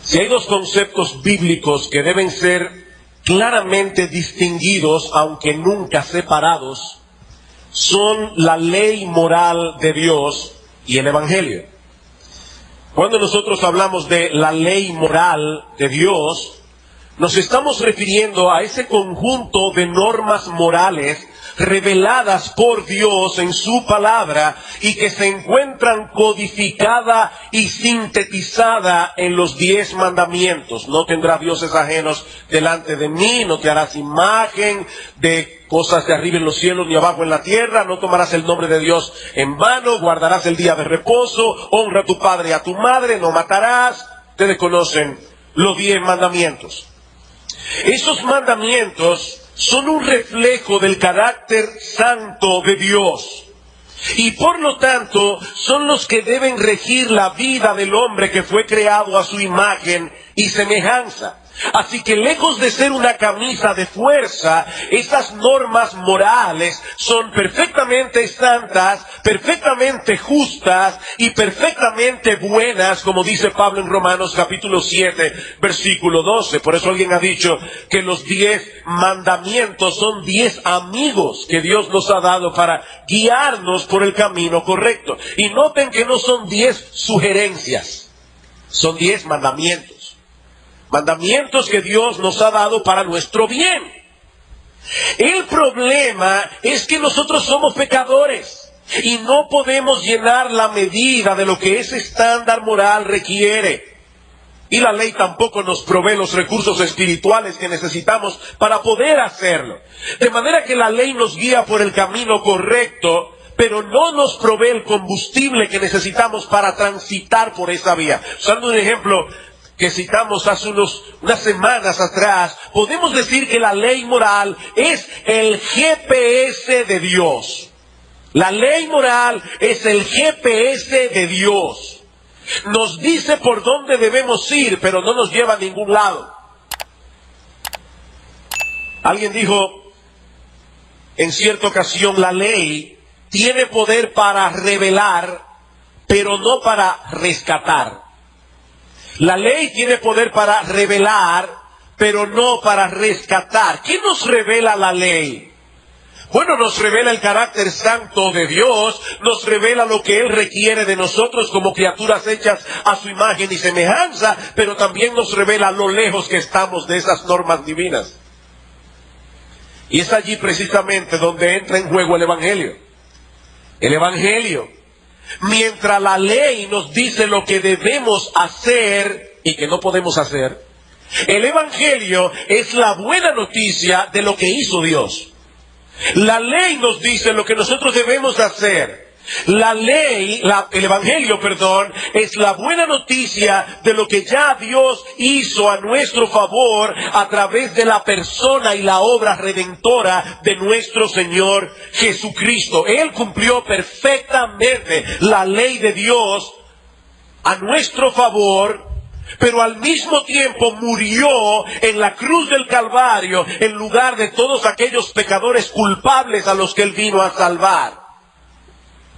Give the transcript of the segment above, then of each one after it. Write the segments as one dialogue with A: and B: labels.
A: Si hay dos conceptos bíblicos que deben ser claramente distinguidos, aunque nunca separados, son la ley moral de Dios y el Evangelio. Cuando nosotros hablamos de la ley moral de Dios, nos estamos refiriendo a ese conjunto de normas morales reveladas por Dios en su palabra y que se encuentran codificada y sintetizada en los 10 mandamientos. No tendrás dioses ajenos delante de mí, no te harás imagen de cosas de arriba en los cielos ni abajo en la tierra, no tomarás el nombre de Dios en vano, guardarás el día de reposo, honra a tu padre y a tu madre, no matarás. Ustedes conocen los 10 mandamientos. Esos mandamientos son un reflejo del carácter santo de Dios y por lo tanto son los que deben regir la vida del hombre que fue creado a su imagen y semejanza. Así que lejos de ser una camisa de fuerza, esas normas morales son perfectamente santas, perfectamente justas y perfectamente buenas, como dice Pablo en Romanos capítulo 7, versículo 12. Por eso alguien ha dicho que los 10 mandamientos son 10 amigos que Dios nos ha dado para guiarnos por el camino correcto. Y noten que no son 10 sugerencias, son 10 mandamientos. Mandamientos que Dios nos ha dado para nuestro bien. El problema es que nosotros somos pecadores y no podemos llenar la medida de lo que ese estándar moral requiere. Y la ley tampoco nos provee los recursos espirituales que necesitamos para poder hacerlo. De manera que la ley nos guía por el camino correcto, pero no nos provee el combustible que necesitamos para transitar por esa vía. Usando un ejemplo que citamos hace unas semanas atrás, podemos decir que la ley moral es el GPS de Dios. La ley moral es el GPS de Dios. Nos dice por dónde debemos ir, pero no nos lleva a ningún lado. Alguien dijo en cierta ocasión, la ley tiene poder para revelar, pero no para rescatar. La ley tiene poder para revelar, pero no para rescatar. ¿Qué nos revela la ley? Bueno, nos revela el carácter santo de Dios, nos revela lo que Él requiere de nosotros como criaturas hechas a su imagen y semejanza, pero también nos revela lo lejos que estamos de esas normas divinas. Y es allí precisamente donde entra en juego el Evangelio. El Evangelio. Mientras la ley nos dice lo que debemos hacer y que no podemos hacer, el Evangelio es la buena noticia de lo que hizo Dios. La ley nos dice lo que nosotros debemos hacer. El Evangelio, es la buena noticia de lo que ya Dios hizo a nuestro favor a través de la persona y la obra redentora de nuestro Señor Jesucristo. Él cumplió perfectamente la ley de Dios a nuestro favor, pero al mismo tiempo murió en la cruz del Calvario en lugar de todos aquellos pecadores culpables a los que Él vino a salvar.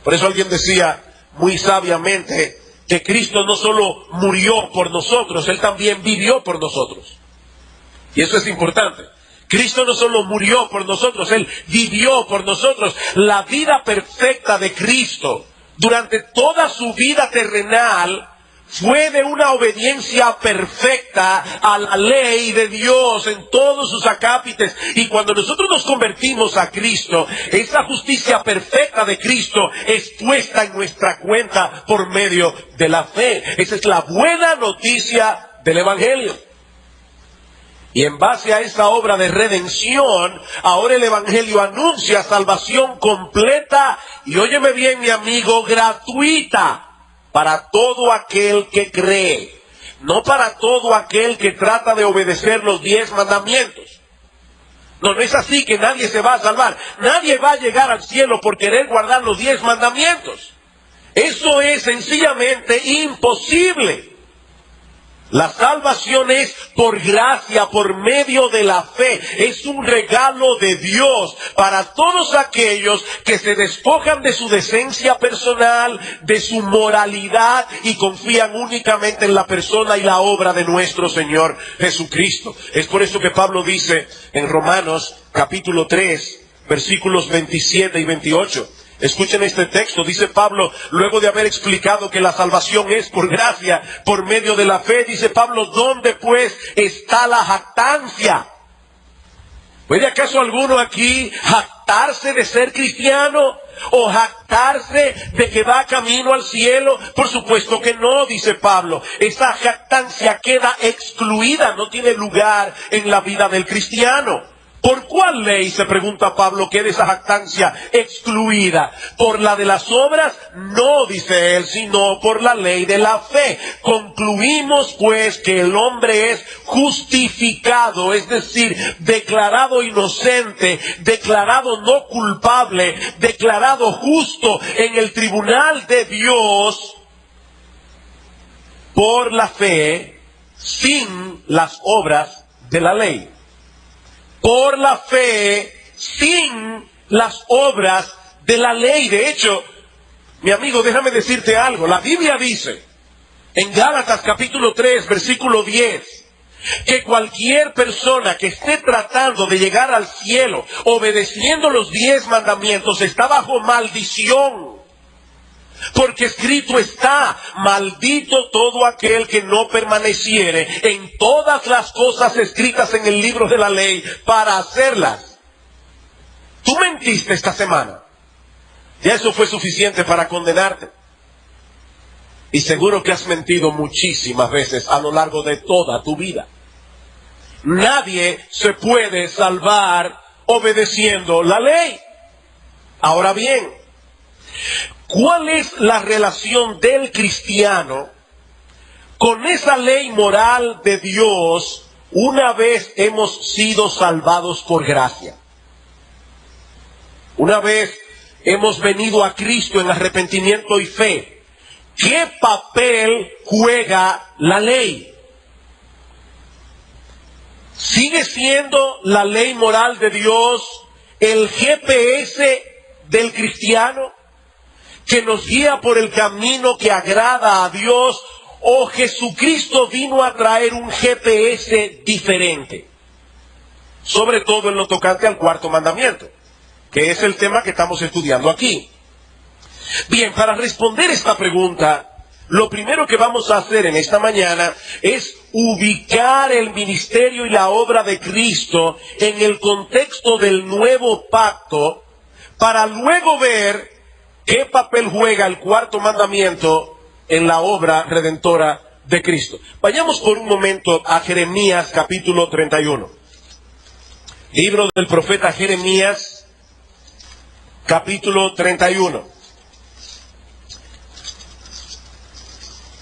A: Por eso alguien decía muy sabiamente que Cristo no solo murió por nosotros, Él también vivió por nosotros. Y eso es importante. Cristo no solo murió por nosotros, Él vivió por nosotros. La vida perfecta de Cristo durante toda su vida terrenal fue de una obediencia perfecta a la ley de Dios en todos sus acápites. Y cuando nosotros nos convertimos a Cristo, esa justicia perfecta de Cristo es puesta en nuestra cuenta por medio de la fe. Esa es la buena noticia del Evangelio. Y en base a esa obra de redención, ahora el Evangelio anuncia salvación completa y, óyeme bien, mi amigo, gratuita. Para todo aquel que cree, no para todo aquel que trata de obedecer los 10 mandamientos. No es así que nadie se va a salvar. Nadie va a llegar al cielo por querer guardar los 10 mandamientos. Eso es sencillamente imposible. La salvación es por gracia, por medio de la fe. Es un regalo de Dios para todos aquellos que se despojan de su decencia personal, de su moralidad y confían únicamente en la persona y la obra de nuestro Señor Jesucristo. Es por eso que Pablo dice en Romanos capítulo 3, versículos 27 y 28. Escuchen este texto, dice Pablo, luego de haber explicado que la salvación es por gracia, por medio de la fe, dice Pablo, ¿dónde pues está la jactancia? ¿Puede acaso alguno aquí jactarse de ser cristiano? ¿O jactarse de que va camino al cielo? Por supuesto que no, dice Pablo. Esa jactancia queda excluida, no tiene lugar en la vida del cristiano. ¿Por cuál ley, se pregunta Pablo, queda esa jactancia excluida? ¿Por la de las obras? No, dice él, sino por la ley de la fe. Concluimos pues que el hombre es justificado, es decir, declarado inocente, declarado no culpable, declarado justo en el tribunal de Dios por la fe, sin las obras de la ley. Por la fe, sin las obras de la ley. De hecho, mi amigo, déjame decirte algo. La Biblia dice, en Gálatas capítulo 3, versículo 10, que cualquier persona que esté tratando de llegar al cielo, obedeciendo los 10 mandamientos, está bajo maldición. Porque escrito está, maldito todo aquel que no permaneciere en todas las cosas escritas en el libro de la ley para hacerlas. Tú mentiste esta semana. Ya eso fue suficiente para condenarte. Y seguro que has mentido muchísimas veces a lo largo de toda tu vida. Nadie se puede salvar obedeciendo la ley. Ahora bien, ¿cuál es la relación del cristiano con esa ley moral de Dios una vez hemos sido salvados por gracia? Una vez hemos venido a Cristo en arrepentimiento y fe, ¿qué papel juega la ley? ¿Sigue siendo la ley moral de Dios el GPS del cristiano, que nos guía por el camino que agrada a Dios, o Jesucristo vino a traer un GPS diferente? Sobre todo en lo tocante al cuarto mandamiento, que es el tema que estamos estudiando aquí. Bien, para responder esta pregunta, lo primero que vamos a hacer en esta mañana es ubicar el ministerio y la obra de Cristo en el contexto del nuevo pacto, para luego ver qué papel juega el cuarto mandamiento en la obra redentora de Cristo. Vayamos por un momento a Jeremías capítulo 31. Libro del profeta Jeremías capítulo 31.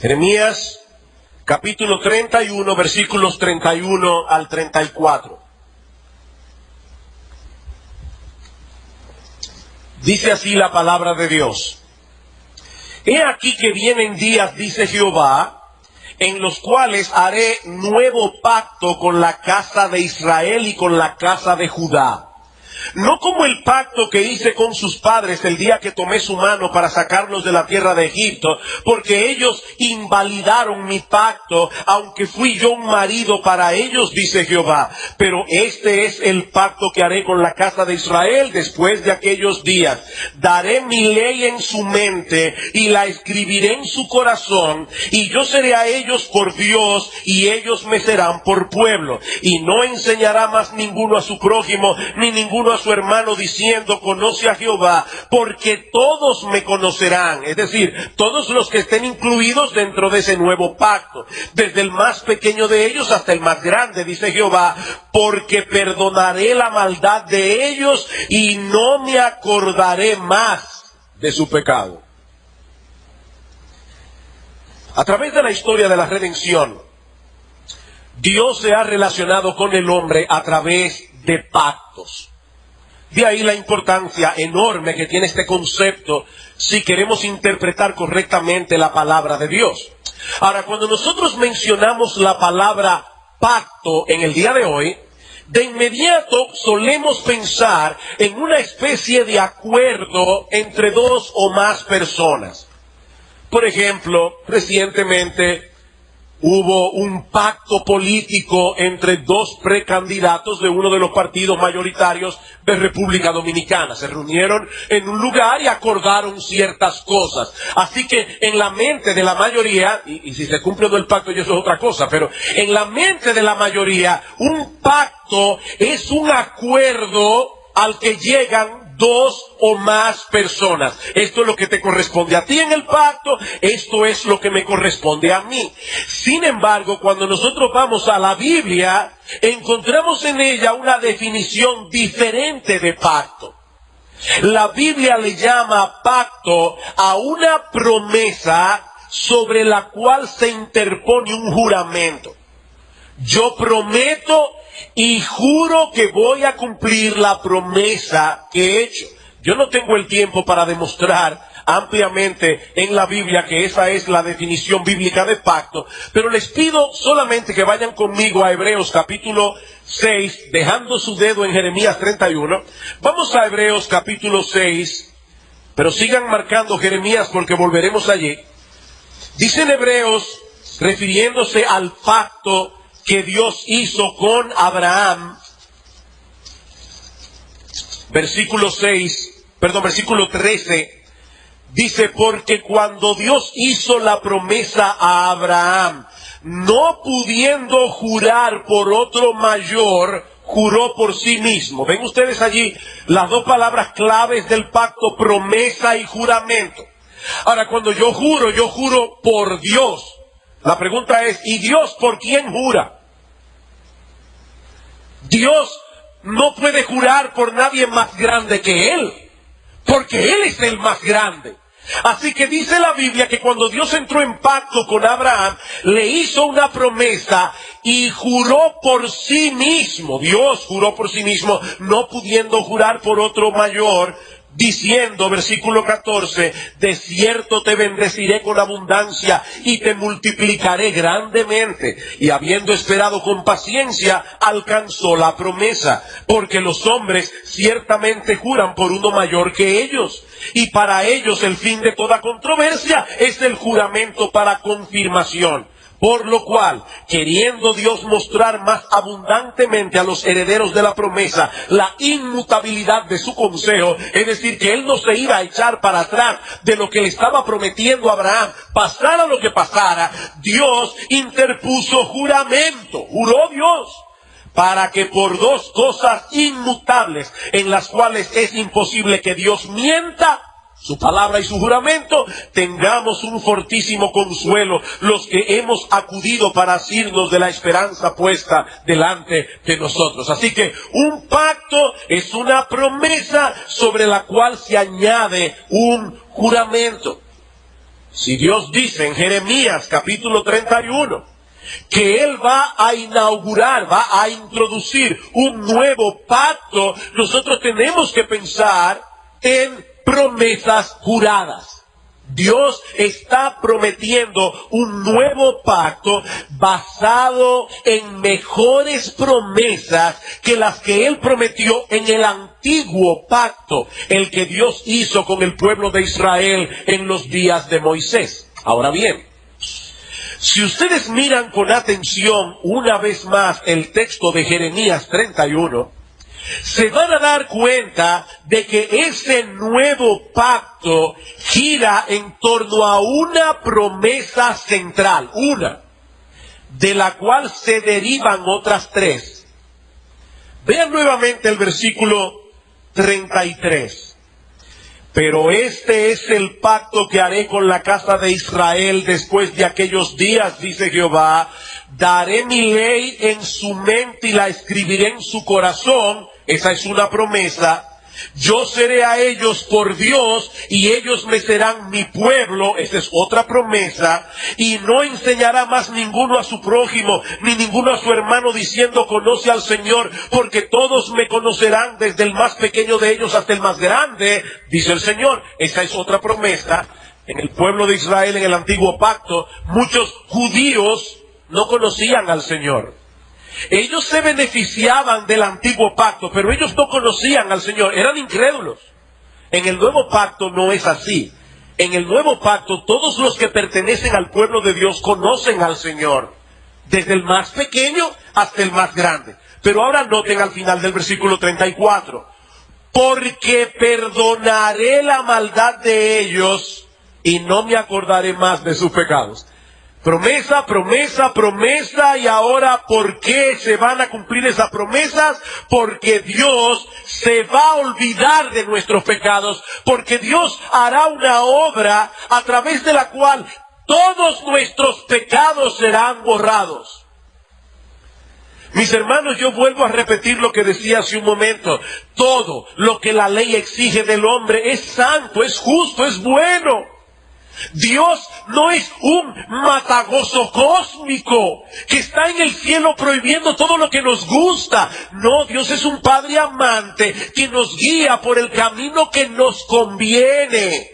A: Jeremías capítulo 31, versículos 31 al 34. Dice así la palabra de Dios. He aquí que vienen días, dice Jehová, en los cuales haré nuevo pacto con la casa de Israel y con la casa de Judá. No como el pacto que hice con sus padres el día que tomé su mano para sacarlos de la tierra de Egipto, porque ellos invalidaron mi pacto, aunque fui yo un marido para ellos, dice Jehová. Pero este es el pacto que haré con la casa de Israel después de aquellos días. Daré mi ley en su mente y la escribiré en su corazón, y yo seré a ellos por Dios y ellos me serán por pueblo. Y no enseñará más ninguno a su prójimo, ni ninguno a su hermano, diciendo, conoce a Jehová, porque todos me conocerán. Es decir, todos los que estén incluidos dentro de ese nuevo pacto, desde el más pequeño de ellos hasta el más grande, dice Jehová, porque perdonaré la maldad de ellos y no me acordaré más de su pecado. A través de la historia de la redención, Dios se ha relacionado con el hombre a través de pactos. De ahí la importancia enorme que tiene este concepto si queremos interpretar correctamente la palabra de Dios. Ahora, cuando nosotros mencionamos la palabra pacto en el día de hoy, de inmediato solemos pensar en una especie de acuerdo entre dos o más personas. Por ejemplo, recientemente hubo un pacto político entre dos precandidatos de uno de los partidos mayoritarios de República Dominicana. Se reunieron en un lugar y acordaron ciertas cosas. Así que en la mente de la mayoría, y si se cumple o no el pacto, y eso es otra cosa, pero en la mente de la mayoría, un pacto es un acuerdo al que llegan dos o más personas. Esto es lo que te corresponde a ti en el pacto, esto es lo que me corresponde a mí. Sin embargo, cuando nosotros vamos a la Biblia, encontramos en ella una definición diferente de pacto. La Biblia le llama pacto a una promesa sobre la cual se interpone un juramento. Yo prometo y juro que voy a cumplir la promesa que he hecho. Yo no tengo el tiempo para demostrar ampliamente en la Biblia que esa es la definición bíblica de pacto, pero les pido solamente que vayan conmigo a Hebreos capítulo 6, dejando su dedo en Jeremías 31. Vamos a Hebreos capítulo 6, pero sigan marcando Jeremías porque volveremos allí. Dice en Hebreos, refiriéndose al pacto que Dios hizo con Abraham, versículo 13, dice, porque cuando Dios hizo la promesa a Abraham, no pudiendo jurar por otro mayor, juró por sí mismo. Ven ustedes allí las dos palabras claves del pacto, promesa y juramento. Ahora, cuando yo juro por Dios. La pregunta es, ¿y Dios por quién jura? Dios no puede jurar por nadie más grande que Él, porque Él es el más grande. Así que dice la Biblia que cuando Dios entró en pacto con Abraham, le hizo una promesa y juró por sí mismo. Dios juró por sí mismo, no pudiendo jurar por otro mayor, diciendo, versículo 14, de cierto te bendeciré con abundancia y te multiplicaré grandemente. Y habiendo esperado con paciencia, alcanzó la promesa, porque los hombres ciertamente juran por uno mayor que ellos. Y para ellos el fin de toda controversia es el juramento para confirmación. Por lo cual, queriendo Dios mostrar más abundantemente a los herederos de la promesa la inmutabilidad de su consejo, es decir, que Él no se iba a echar para atrás de lo que le estaba prometiendo a Abraham, pasara lo que pasara, Dios interpuso juramento, juró Dios, para que por dos cosas inmutables, en las cuales es imposible que Dios mienta, su palabra y su juramento, tengamos un fortísimo consuelo los que hemos acudido para asirnos de la esperanza puesta delante de nosotros. Así que un pacto es una promesa sobre la cual se añade un juramento. Si Dios dice en Jeremías capítulo 31 que Él va a inaugurar, va a introducir un nuevo pacto, nosotros tenemos que pensar en promesas juradas. Dios está prometiendo un nuevo pacto basado en mejores promesas que las que Él prometió en el antiguo pacto, el que Dios hizo con el pueblo de Israel en los días de Moisés. Ahora bien, si ustedes miran con atención una vez más el texto de Jeremías 31, se van a dar cuenta de que ese nuevo pacto gira en torno a una promesa central, una, de la cual se derivan otras tres. Vean nuevamente el versículo 33. Pero este es el pacto que haré con la casa de Israel después de aquellos días, dice Jehová. Daré mi ley en su mente y la escribiré en su corazón. Esa es una promesa. Yo seré a ellos por Dios y ellos me serán mi pueblo. Esta es otra promesa. Y no enseñará más ninguno a su prójimo, ni ninguno a su hermano diciendo conoce al Señor, porque todos me conocerán desde el más pequeño de ellos hasta el más grande, dice el Señor. Esa es otra promesa. En el pueblo de Israel, en el antiguo pacto, muchos judíos no conocían al Señor. Ellos se beneficiaban del antiguo pacto, pero ellos no conocían al Señor, eran incrédulos. En el nuevo pacto no es así. En el nuevo pacto todos los que pertenecen al pueblo de Dios conocen al Señor, desde el más pequeño hasta el más grande. Pero ahora noten al final del versículo 34, porque perdonaré la maldad de ellos y no me acordaré más de sus pecados. Promesa, promesa, promesa, y ahora, ¿por qué se van a cumplir esas promesas? Porque Dios se va a olvidar de nuestros pecados, porque Dios hará una obra a través de la cual todos nuestros pecados serán borrados. Mis hermanos, yo vuelvo a repetir lo que decía hace un momento. Todo lo que la ley exige del hombre es santo, es justo, es bueno. Dios no es un matagozo cósmico que está en el cielo prohibiendo todo lo que nos gusta. No, Dios es un Padre amante que nos guía por el camino que nos conviene.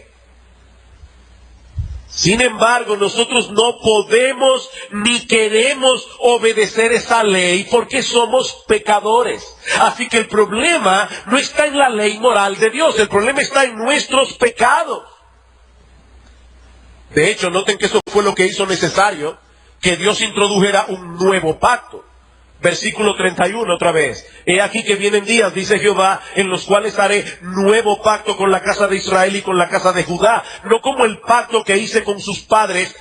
A: Sin embargo, nosotros no podemos ni queremos obedecer esa ley porque somos pecadores. Así que el problema no está en la ley moral de Dios, el problema está en nuestros pecados. De hecho, noten que eso fue lo que hizo necesario que Dios introdujera un nuevo pacto. Versículo 31 otra vez. He aquí que vienen días, dice Jehová, en los cuales haré nuevo pacto con la casa de Israel y con la casa de Judá. No como el pacto que hice con sus padres,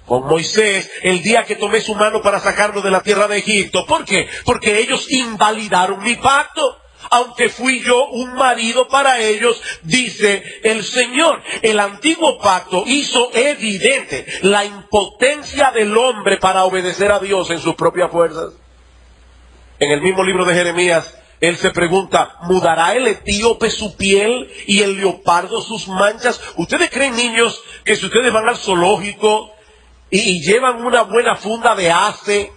A: con Moisés, el día que tomé su mano para sacarlo de la tierra de Egipto. ¿Por qué? Porque ellos invalidaron mi pacto. Aunque fui yo un marido para ellos, dice el Señor. El antiguo pacto hizo evidente la impotencia del hombre para obedecer a Dios en sus propias fuerzas. En el mismo libro de Jeremías, él se pregunta, ¿mudará el etíope su piel y el leopardo sus manchas? ¿Ustedes creen, niños, que si ustedes van al zoológico y llevan una buena funda de ace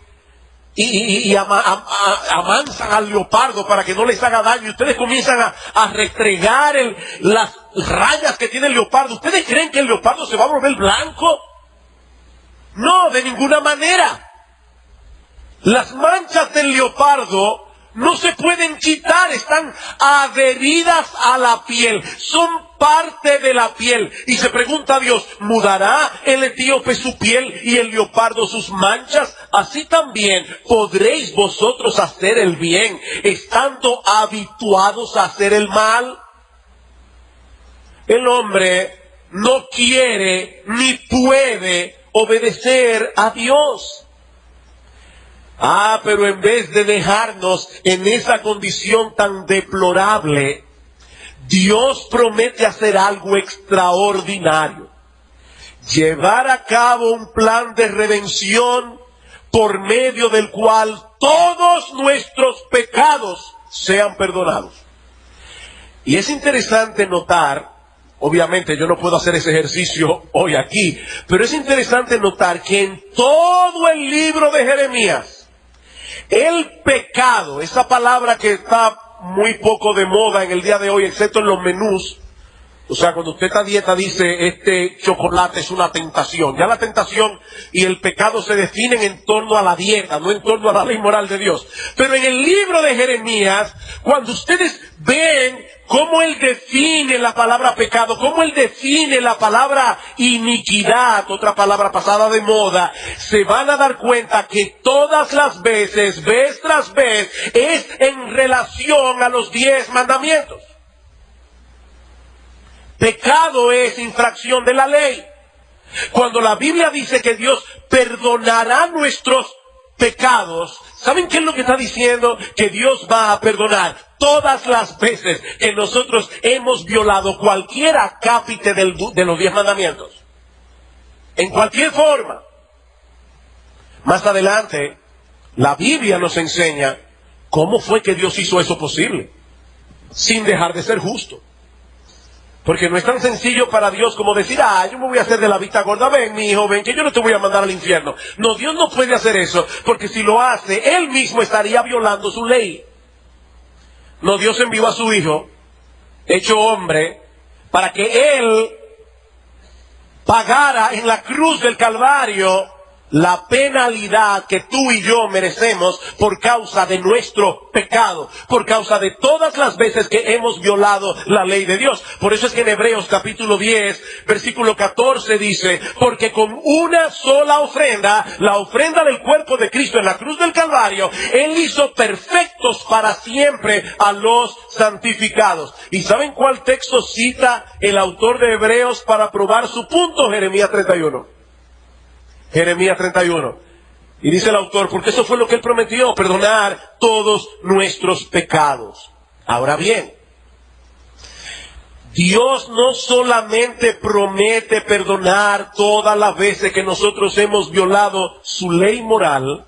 A: y amansan al leopardo para que no les haga daño, ustedes comienzan a restregar las rayas que tiene el leopardo, ¿ustedes creen que el leopardo se va a volver blanco? No, de ninguna manera. Las manchas del leopardo no se pueden quitar, están adheridas a la piel, son parte de la piel. Y se pregunta a Dios, ¿mudará el etíope su piel y el leopardo sus manchas? Así también podréis vosotros hacer el bien, estando habituados a hacer el mal. El hombre no quiere ni puede obedecer a Dios. Pero en vez de dejarnos en esa condición tan deplorable, Dios promete hacer algo extraordinario. Llevar a cabo un plan de redención por medio del cual todos nuestros pecados sean perdonados. Y es interesante notar, obviamente yo no puedo hacer ese ejercicio hoy aquí, pero es interesante notar que en todo el libro de Jeremías, el pecado, esa palabra que está muy poco de moda en el día de hoy, excepto en los menús. O sea, cuando usted está a dieta dice, este chocolate es una tentación. Ya la tentación y el pecado se definen en torno a la dieta, no en torno a la ley moral de Dios. Pero en el libro de Jeremías, cuando ustedes ven cómo él define la palabra pecado, cómo él define la palabra iniquidad, otra palabra pasada de moda, se van a dar cuenta que todas las veces, vez tras vez, es en relación a los 10 mandamientos. Pecado es infracción de la ley. Cuando la Biblia dice que Dios perdonará nuestros pecados, ¿saben qué es lo que está diciendo? Que Dios va a perdonar todas las veces que nosotros hemos violado cualquier acápite de los 10 mandamientos. En cualquier forma. Más adelante, la Biblia nos enseña cómo fue que Dios hizo eso posible. sin dejar de ser justo. Porque no es tan sencillo para Dios como decir, yo me voy a hacer de la vista gorda, ven mi hijo, ven que yo no te voy a mandar al infierno. No, Dios no puede hacer eso, porque si lo hace, Él mismo estaría violando su ley. No, Dios envió a su hijo, hecho hombre, para que Él pagara en la cruz del Calvario la penalidad que tú y yo merecemos por causa de nuestro pecado, por causa de todas las veces que hemos violado la ley de Dios. Por eso es que en Hebreos capítulo 10, versículo 14 dice, porque con una sola ofrenda, la ofrenda del cuerpo de Cristo en la cruz del Calvario, Él hizo perfectos para siempre a los santificados. ¿Y saben cuál texto cita el autor de Hebreos para probar su punto? Jeremías 31. Jeremías 31. Y dice el autor, porque eso fue lo que Él prometió, perdonar todos nuestros pecados. Ahora bien, Dios no solamente promete perdonar todas las veces que nosotros hemos violado su ley moral,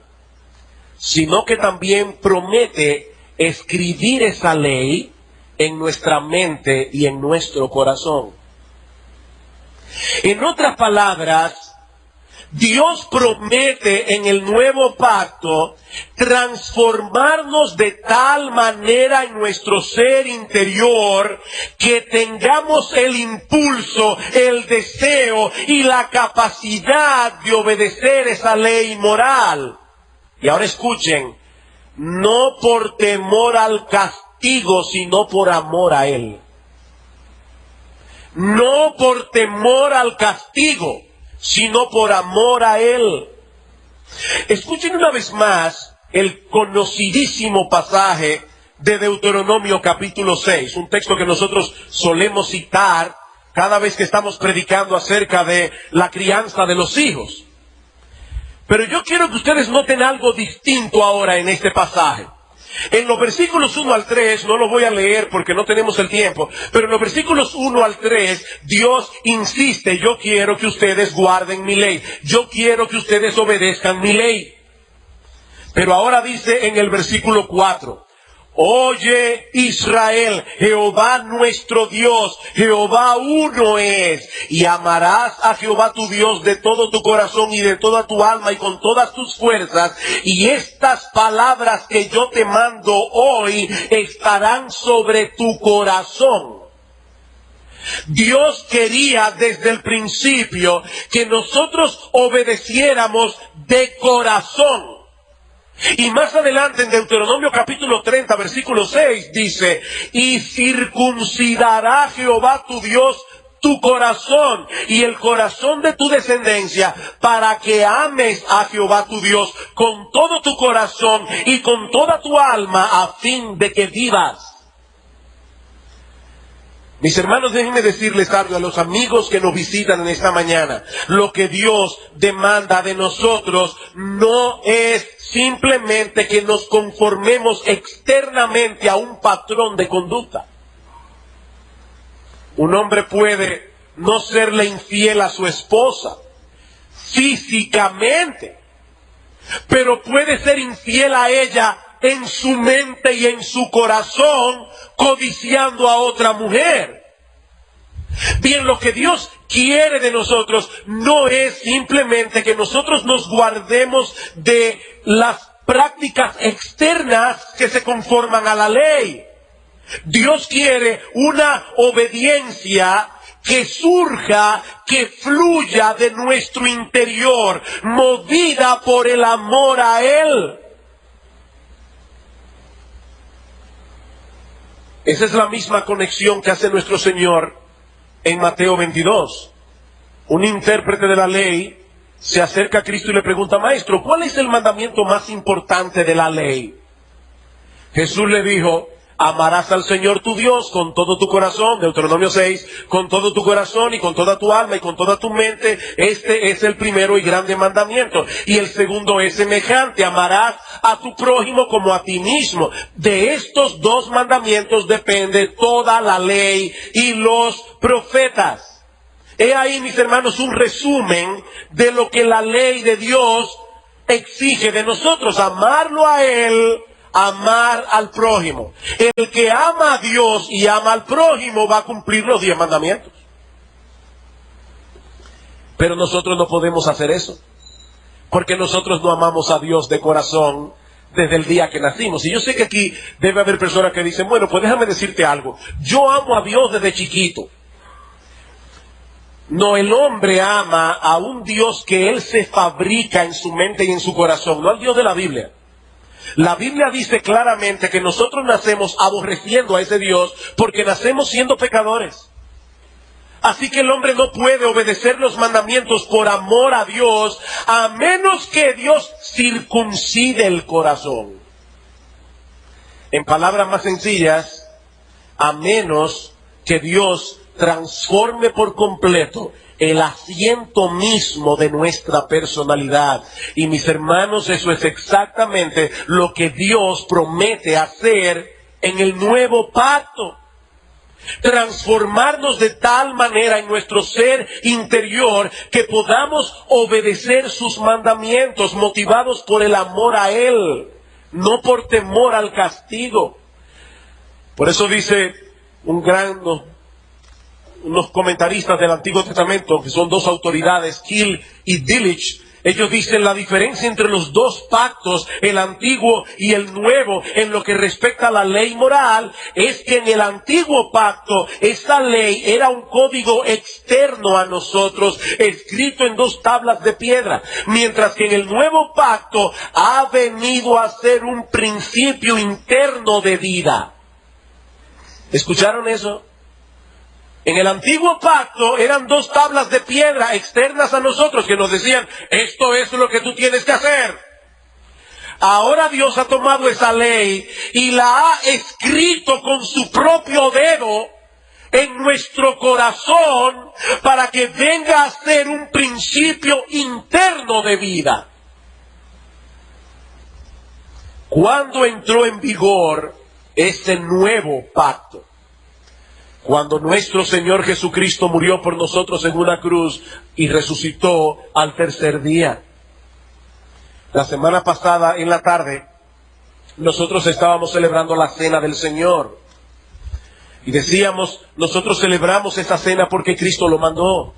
A: sino que también promete escribir esa ley en nuestra mente y en nuestro corazón. En otras palabras, Dios promete en el nuevo pacto transformarnos de tal manera en nuestro ser interior que tengamos el impulso, el deseo y la capacidad de obedecer esa ley moral. Y ahora escuchen, no por temor al castigo, sino por amor a Él. No por temor al castigo, sino por amor a Él. Escuchen una vez más el conocidísimo pasaje de Deuteronomio capítulo 6, un texto que nosotros solemos citar cada vez que estamos predicando acerca de la crianza de los hijos. Pero yo quiero que ustedes noten algo distinto ahora en este pasaje. En los versículos 1 al 3, no los voy a leer porque no tenemos el tiempo, pero en los versículos 1 al 3, Dios insiste, yo quiero que ustedes guarden mi ley, yo quiero que ustedes obedezcan mi ley. Pero ahora dice en el versículo 4, oye Israel, Jehová nuestro Dios, Jehová uno es, y amarás a Jehová tu Dios de todo tu corazón y de toda tu alma y con todas tus fuerzas, y estas palabras que yo te mando hoy estarán sobre tu corazón. Dios quería desde el principio que nosotros obedeciéramos de corazón. Y más adelante en Deuteronomio capítulo 30, versículo 6, dice, y circuncidará Jehová tu Dios tu corazón y el corazón de tu descendencia, para que ames a Jehová tu Dios con todo tu corazón y con toda tu alma, a fin de que vivas. Mis hermanos, déjenme decirles algo a los amigos que nos visitan en esta mañana. Lo que Dios demanda de nosotros no es simplemente que nos conformemos externamente a un patrón de conducta. Un hombre puede no serle infiel a su esposa físicamente, pero puede ser infiel a ella en su mente y en su corazón, codiciando a otra mujer. Bien, lo que Dios quiere de nosotros no es simplemente que nosotros nos guardemos de las prácticas externas que se conforman a la ley. Dios quiere una obediencia que surja, que fluya de nuestro interior, movida por el amor a Él. Esa es la misma conexión que hace nuestro Señor en Mateo 22. Un intérprete de la ley se acerca a Cristo y le pregunta, Maestro, ¿cuál es el mandamiento más importante de la ley? Jesús le dijo, amarás al Señor tu Dios con todo tu corazón, Deuteronomio 6, con todo tu corazón y con toda tu alma y con toda tu mente. Este es el primero y grande mandamiento. Y el segundo es semejante, amarás a tu prójimo como a ti mismo. De estos dos mandamientos depende toda la ley y los profetas. He ahí, mis hermanos, un resumen de lo que la ley de Dios exige de nosotros: amarlo a Él, amar al prójimo. El que ama a Dios y ama al prójimo va a cumplir los 10 mandamientos. Pero nosotros no podemos hacer eso, porque nosotros no amamos a Dios de corazón desde el día que nacimos. Y yo sé que aquí debe haber personas que dicen, bueno, pues déjame decirte algo. Yo amo a Dios desde chiquito. No, el hombre ama a un Dios que él se fabrica en su mente y en su corazón, no al Dios de la Biblia. La Biblia dice claramente que nosotros nacemos aborreciendo a ese Dios porque nacemos siendo pecadores. Así que el hombre no puede obedecer los mandamientos por amor a Dios, a menos que Dios circuncide el corazón. En palabras más sencillas, a menos que Dios transforme por completo el asiento mismo de nuestra personalidad. Y mis hermanos, eso es exactamente lo que Dios promete hacer en el nuevo pacto. Transformarnos de tal manera en nuestro ser interior que podamos obedecer sus mandamientos motivados por el amor a Él, no por temor al castigo. Por eso dice unos comentaristas del Antiguo Testamento, que son dos autoridades, Gill y Delitzsch. Ellos dicen la diferencia entre los dos pactos, el antiguo y el nuevo, en lo que respecta a la ley moral, es que en el antiguo pacto, esa ley era un código externo a nosotros, escrito en 2 tablas de piedra, mientras que en el nuevo pacto ha venido a ser un principio interno de vida. ¿Escucharon eso? En el antiguo pacto eran 2 tablas de piedra externas a nosotros que nos decían, esto es lo que tú tienes que hacer. Ahora Dios ha tomado esa ley y la ha escrito con su propio dedo en nuestro corazón para que venga a ser un principio interno de vida. ¿Cuándo entró en vigor ese nuevo pacto? Cuando nuestro Señor Jesucristo murió por nosotros en una cruz y resucitó al 3er día. La semana pasada, en la tarde, nosotros estábamos celebrando la cena del Señor. Y decíamos, nosotros celebramos esa cena porque Cristo lo mandó.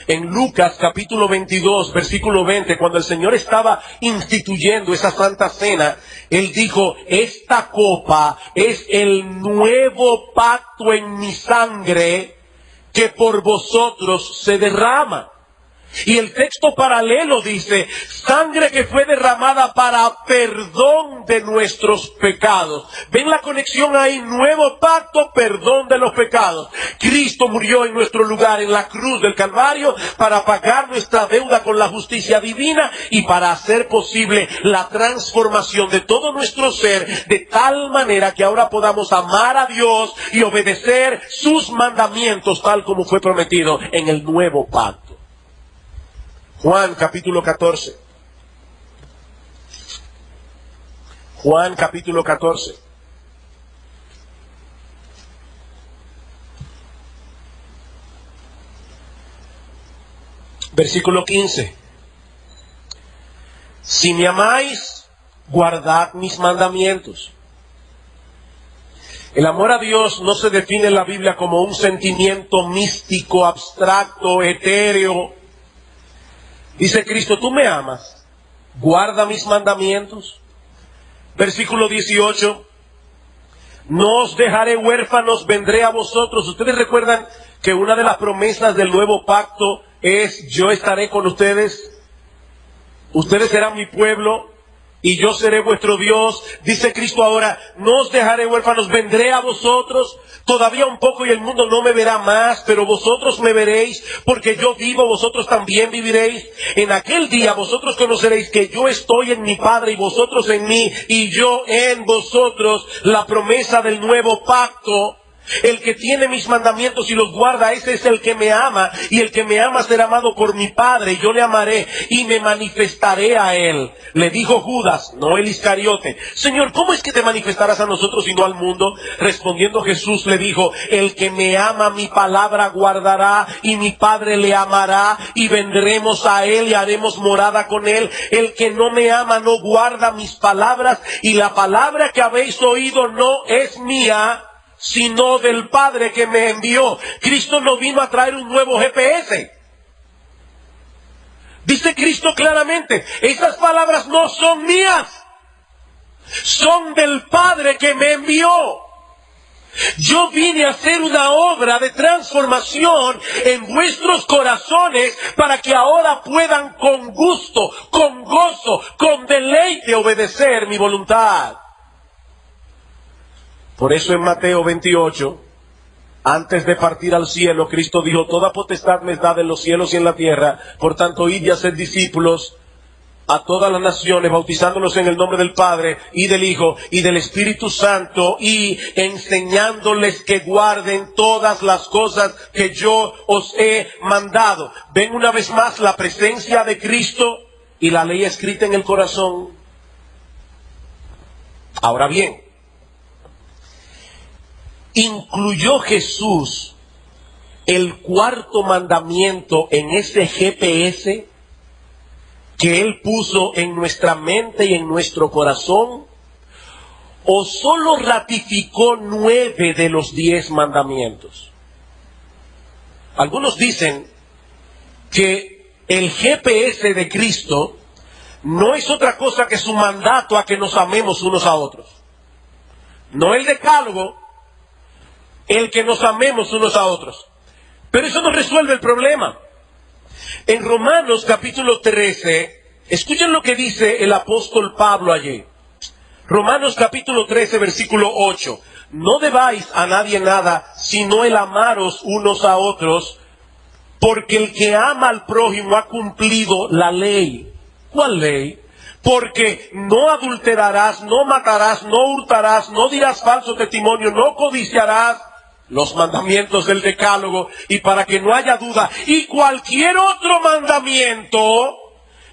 A: En Lucas capítulo 22, versículo 20, cuando el Señor estaba instituyendo esa santa cena, Él dijo, esta copa es el nuevo pacto en mi sangre que por vosotros se derrama. Y el texto paralelo dice, sangre que fue derramada para perdón de nuestros pecados. ¿Ven la conexión ahí? Nuevo pacto, perdón de los pecados. Cristo murió en nuestro lugar en la cruz del Calvario para pagar nuestra deuda con la justicia divina y para hacer posible la transformación de todo nuestro ser de tal manera que ahora podamos amar a Dios y obedecer sus mandamientos tal como fue prometido en el nuevo pacto. Juan capítulo 14. Juan capítulo 14. Versículo 15. Si me amáis, guardad mis mandamientos. El amor a Dios no se define en la Biblia como un sentimiento místico, abstracto, etéreo. Dice Cristo, tú me amas, guarda mis mandamientos. Versículo 18, no os dejaré huérfanos, vendré a vosotros. Ustedes recuerdan que una de las promesas del nuevo pacto es, yo estaré con ustedes, ustedes serán mi pueblo y yo seré vuestro Dios. Dice Cristo ahora, no os dejaré huérfanos, vendré a vosotros. Todavía un poco y el mundo no me verá más, pero vosotros me veréis, porque yo vivo, vosotros también viviréis. En aquel día vosotros conoceréis que yo estoy en mi Padre y vosotros en mí, y yo en vosotros. La promesa del nuevo pacto El que tiene mis mandamientos y los guarda, ese es el que me ama, y el que me ama será amado por mi Padre, y yo le amaré y me manifestaré a él. Le dijo Judas, no el Iscariote: Señor, ¿cómo es que te manifestarás a nosotros y no al mundo? Respondiendo Jesús le dijo: el que me ama mi palabra guardará, y mi Padre le amará, y vendremos a él y haremos morada con él. El que no me ama no guarda mis palabras, y la palabra que habéis oído no es mía, sino del Padre que me envió. Cristo no vino a traer un nuevo GPS. Dice Cristo claramente: esas palabras no son mías, son del Padre que me envió. Yo vine a hacer una obra de transformación en vuestros corazones para que ahora puedan con gusto, con gozo, con deleite obedecer mi voluntad. Por eso en Mateo 28, antes de partir al cielo, Cristo dijo: toda potestad me es dada en los cielos y en la tierra, por tanto id y haced discípulos a todas las naciones, bautizándolos en el nombre del Padre y del Hijo y del Espíritu Santo, y enseñándoles que guarden todas las cosas que yo os he mandado. Ven una vez más la presencia de Cristo y la ley escrita en el corazón. Ahora bien, ¿incluyó Jesús el cuarto mandamiento en ese GPS que Él puso en nuestra mente y en nuestro corazón? ¿O solo ratificó 9 de los 10 mandamientos? Algunos dicen que el GPS de Cristo no es otra cosa que su mandato a que nos amemos unos a otros. No el decálogo, el que nos amemos unos a otros. Pero eso no resuelve el problema. En Romanos capítulo 13, escuchen lo que dice el apóstol Pablo allí. Romanos capítulo 13, versículo 8. No debáis a nadie nada, sino el amaros unos a otros, porque el que ama al prójimo ha cumplido la ley. ¿Cuál ley? Porque no adulterarás, no matarás, no hurtarás, no dirás falso testimonio, no codiciarás. Los mandamientos del decálogo, y para que no haya duda, y cualquier otro mandamiento,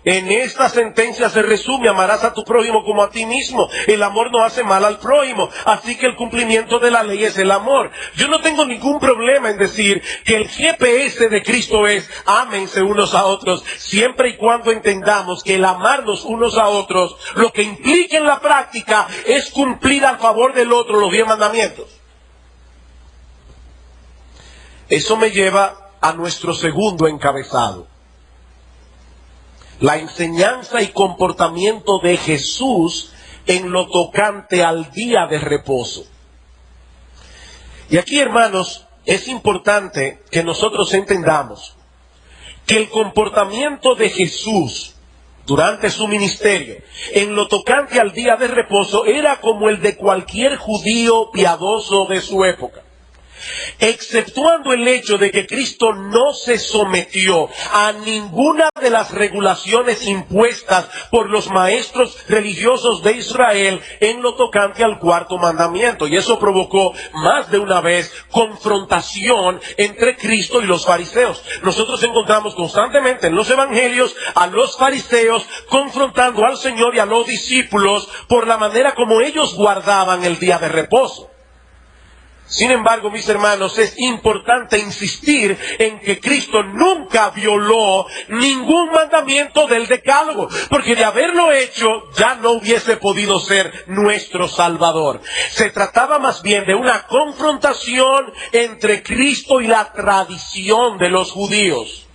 A: en esta sentencia se resume: amarás a tu prójimo como a ti mismo. El amor no hace mal al prójimo, así que el cumplimiento de la ley es el amor. Yo no tengo ningún problema en decir que el GPS de Cristo es: ámense unos a otros, siempre y cuando entendamos que el amarnos unos a otros, lo que implica en la práctica es cumplir al favor del otro los 10 mandamientos. Eso me lleva a nuestro segundo encabezado: la enseñanza y comportamiento de Jesús en lo tocante al día de reposo. Y aquí, hermanos, es importante que nosotros entendamos que el comportamiento de Jesús durante su ministerio en lo tocante al día de reposo era como el de cualquier judío piadoso de su época. Exceptuando el hecho de que Cristo no se sometió a ninguna de las regulaciones impuestas por los maestros religiosos de Israel en lo tocante al cuarto mandamiento. Y eso provocó más de una vez confrontación entre Cristo y los fariseos. Nosotros encontramos constantemente en los evangelios a los fariseos confrontando al Señor y a los discípulos por la manera como ellos guardaban el día de reposo. Sin embargo, mis hermanos, es importante insistir en que Cristo nunca violó ningún mandamiento del decálogo, porque de haberlo hecho ya no hubiese podido ser nuestro Salvador. Se trataba más bien de una confrontación entre Cristo y la tradición de los judíos.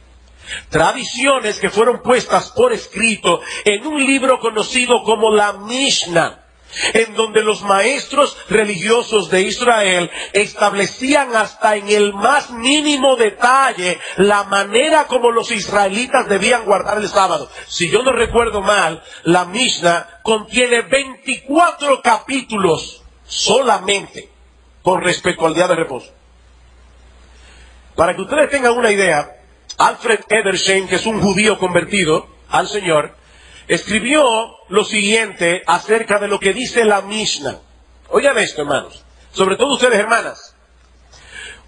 A: Tradiciones que fueron puestas por escrito en un libro conocido como la Mishnah, en donde los maestros religiosos de Israel establecían hasta en el más mínimo detalle la manera como los israelitas debían guardar el sábado. Si yo no recuerdo mal, la Mishnah contiene 24 capítulos solamente con respecto al día de reposo. Para que ustedes tengan una idea, Alfred Edersheim, que es un judío convertido al Señor, escribió lo siguiente acerca de lo que dice la Mishnah. Oigan esto, hermanos, sobre todo ustedes, hermanas.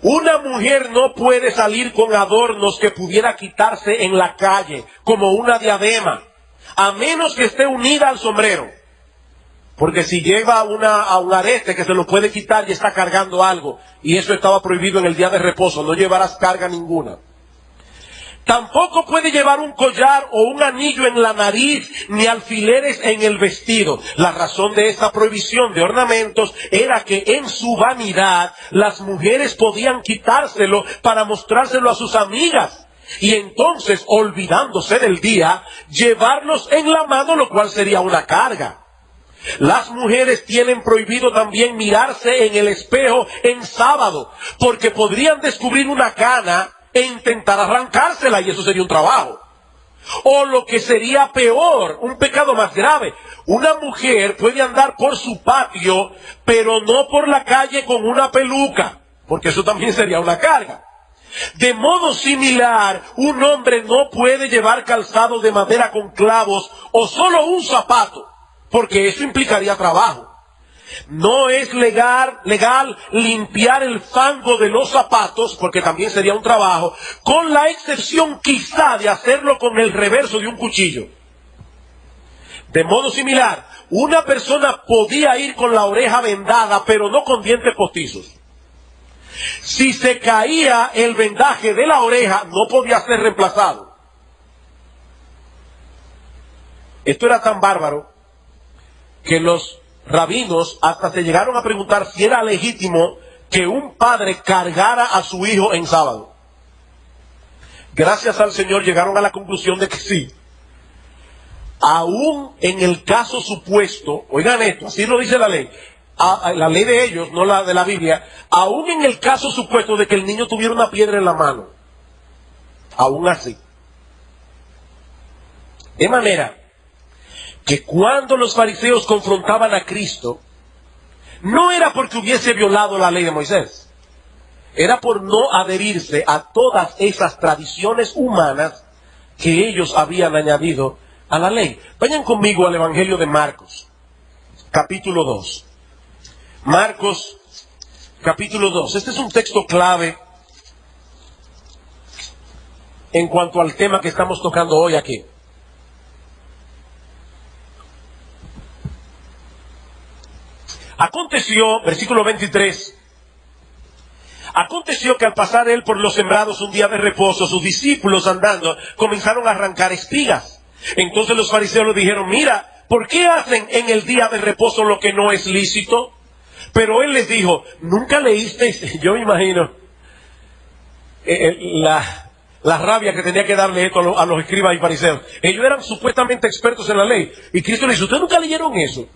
A: Una mujer no puede salir con adornos que pudiera quitarse en la calle, como una diadema, a menos que esté unida al sombrero. Porque si lleva a un arete que se lo puede quitar y está cargando algo, y eso estaba prohibido en el día de reposo, no llevarás carga ninguna. Tampoco puede llevar un collar o un anillo en la nariz, ni alfileres en el vestido. La razón de esta prohibición de ornamentos era que en su vanidad las mujeres podían quitárselo para mostrárselo a sus amigas. Y entonces, olvidándose del día, llevarlos en la mano, lo cual sería una carga. Las mujeres tienen prohibido también mirarse en el espejo en sábado, porque podrían descubrir una cana e intentar arrancársela, y eso sería un trabajo. O lo que sería peor, un pecado más grave, una mujer puede andar por su patio, pero no por la calle con una peluca, porque eso también sería una carga. De modo similar, un hombre no puede llevar calzado de madera con clavos o solo un zapato, porque eso implicaría trabajo. No es legal limpiar el fango de los zapatos, porque también sería un trabajo, con la excepción quizá de hacerlo con el reverso de un cuchillo. De modo similar, una persona podía ir con la oreja vendada, pero no con dientes postizos. Si se caía el vendaje de la oreja, no podía ser reemplazado. Esto era tan bárbaro que los rabinos hasta se llegaron a preguntar si era legítimo que un padre cargara a su hijo en sábado. Gracias al Señor llegaron a la conclusión de que sí. Aún en el caso supuesto, oigan esto, así lo dice la ley de ellos, no la de la Biblia, aún en el caso supuesto de que el niño tuviera una piedra en la mano, aún así. De manera que cuando los fariseos confrontaban a Cristo, no era porque hubiese violado la ley de Moisés, era por no adherirse a todas esas tradiciones humanas que ellos habían añadido a la ley. Vayan conmigo al Evangelio de Marcos, capítulo 2. Marcos, capítulo 2. Este es un texto clave en cuanto al tema que estamos tocando hoy aquí. Aconteció, versículo 23, aconteció que al pasar él por los sembrados un día de reposo, sus discípulos andando comenzaron a arrancar espigas. Entonces los fariseos le dijeron, mira, ¿por qué hacen en el día de reposo lo que no es lícito? Pero él les dijo, ¿nunca leísteis? Yo me imagino la rabia que tenía que darle esto a los escribas y fariseos. Ellos eran supuestamente expertos en la ley. Y Cristo les dice, ¿ustedes nunca leyeron eso?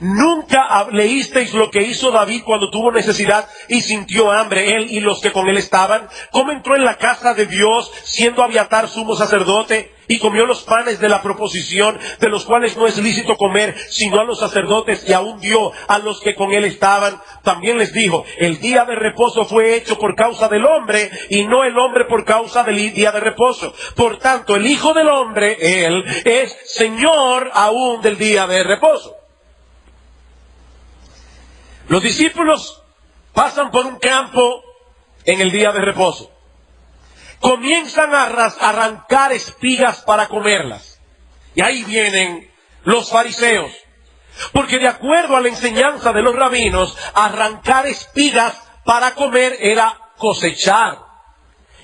A: ¿Nunca leísteis lo que hizo David cuando tuvo necesidad y sintió hambre, él y los que con él estaban? ¿Cómo entró en la casa de Dios, siendo Abiatar sumo sacerdote, y comió los panes de la proposición, de los cuales no es lícito comer, sino a los sacerdotes, y aún dio a los que con él estaban? También les dijo, el día de reposo fue hecho por causa del hombre, y no el hombre por causa del día de reposo. Por tanto, el Hijo del Hombre, él, es Señor aún del día de reposo. Los discípulos pasan por un campo en el día de reposo. Comienzan a arrancar espigas para comerlas. Y ahí vienen los fariseos. Porque de acuerdo a la enseñanza de los rabinos, arrancar espigas para comer era cosechar.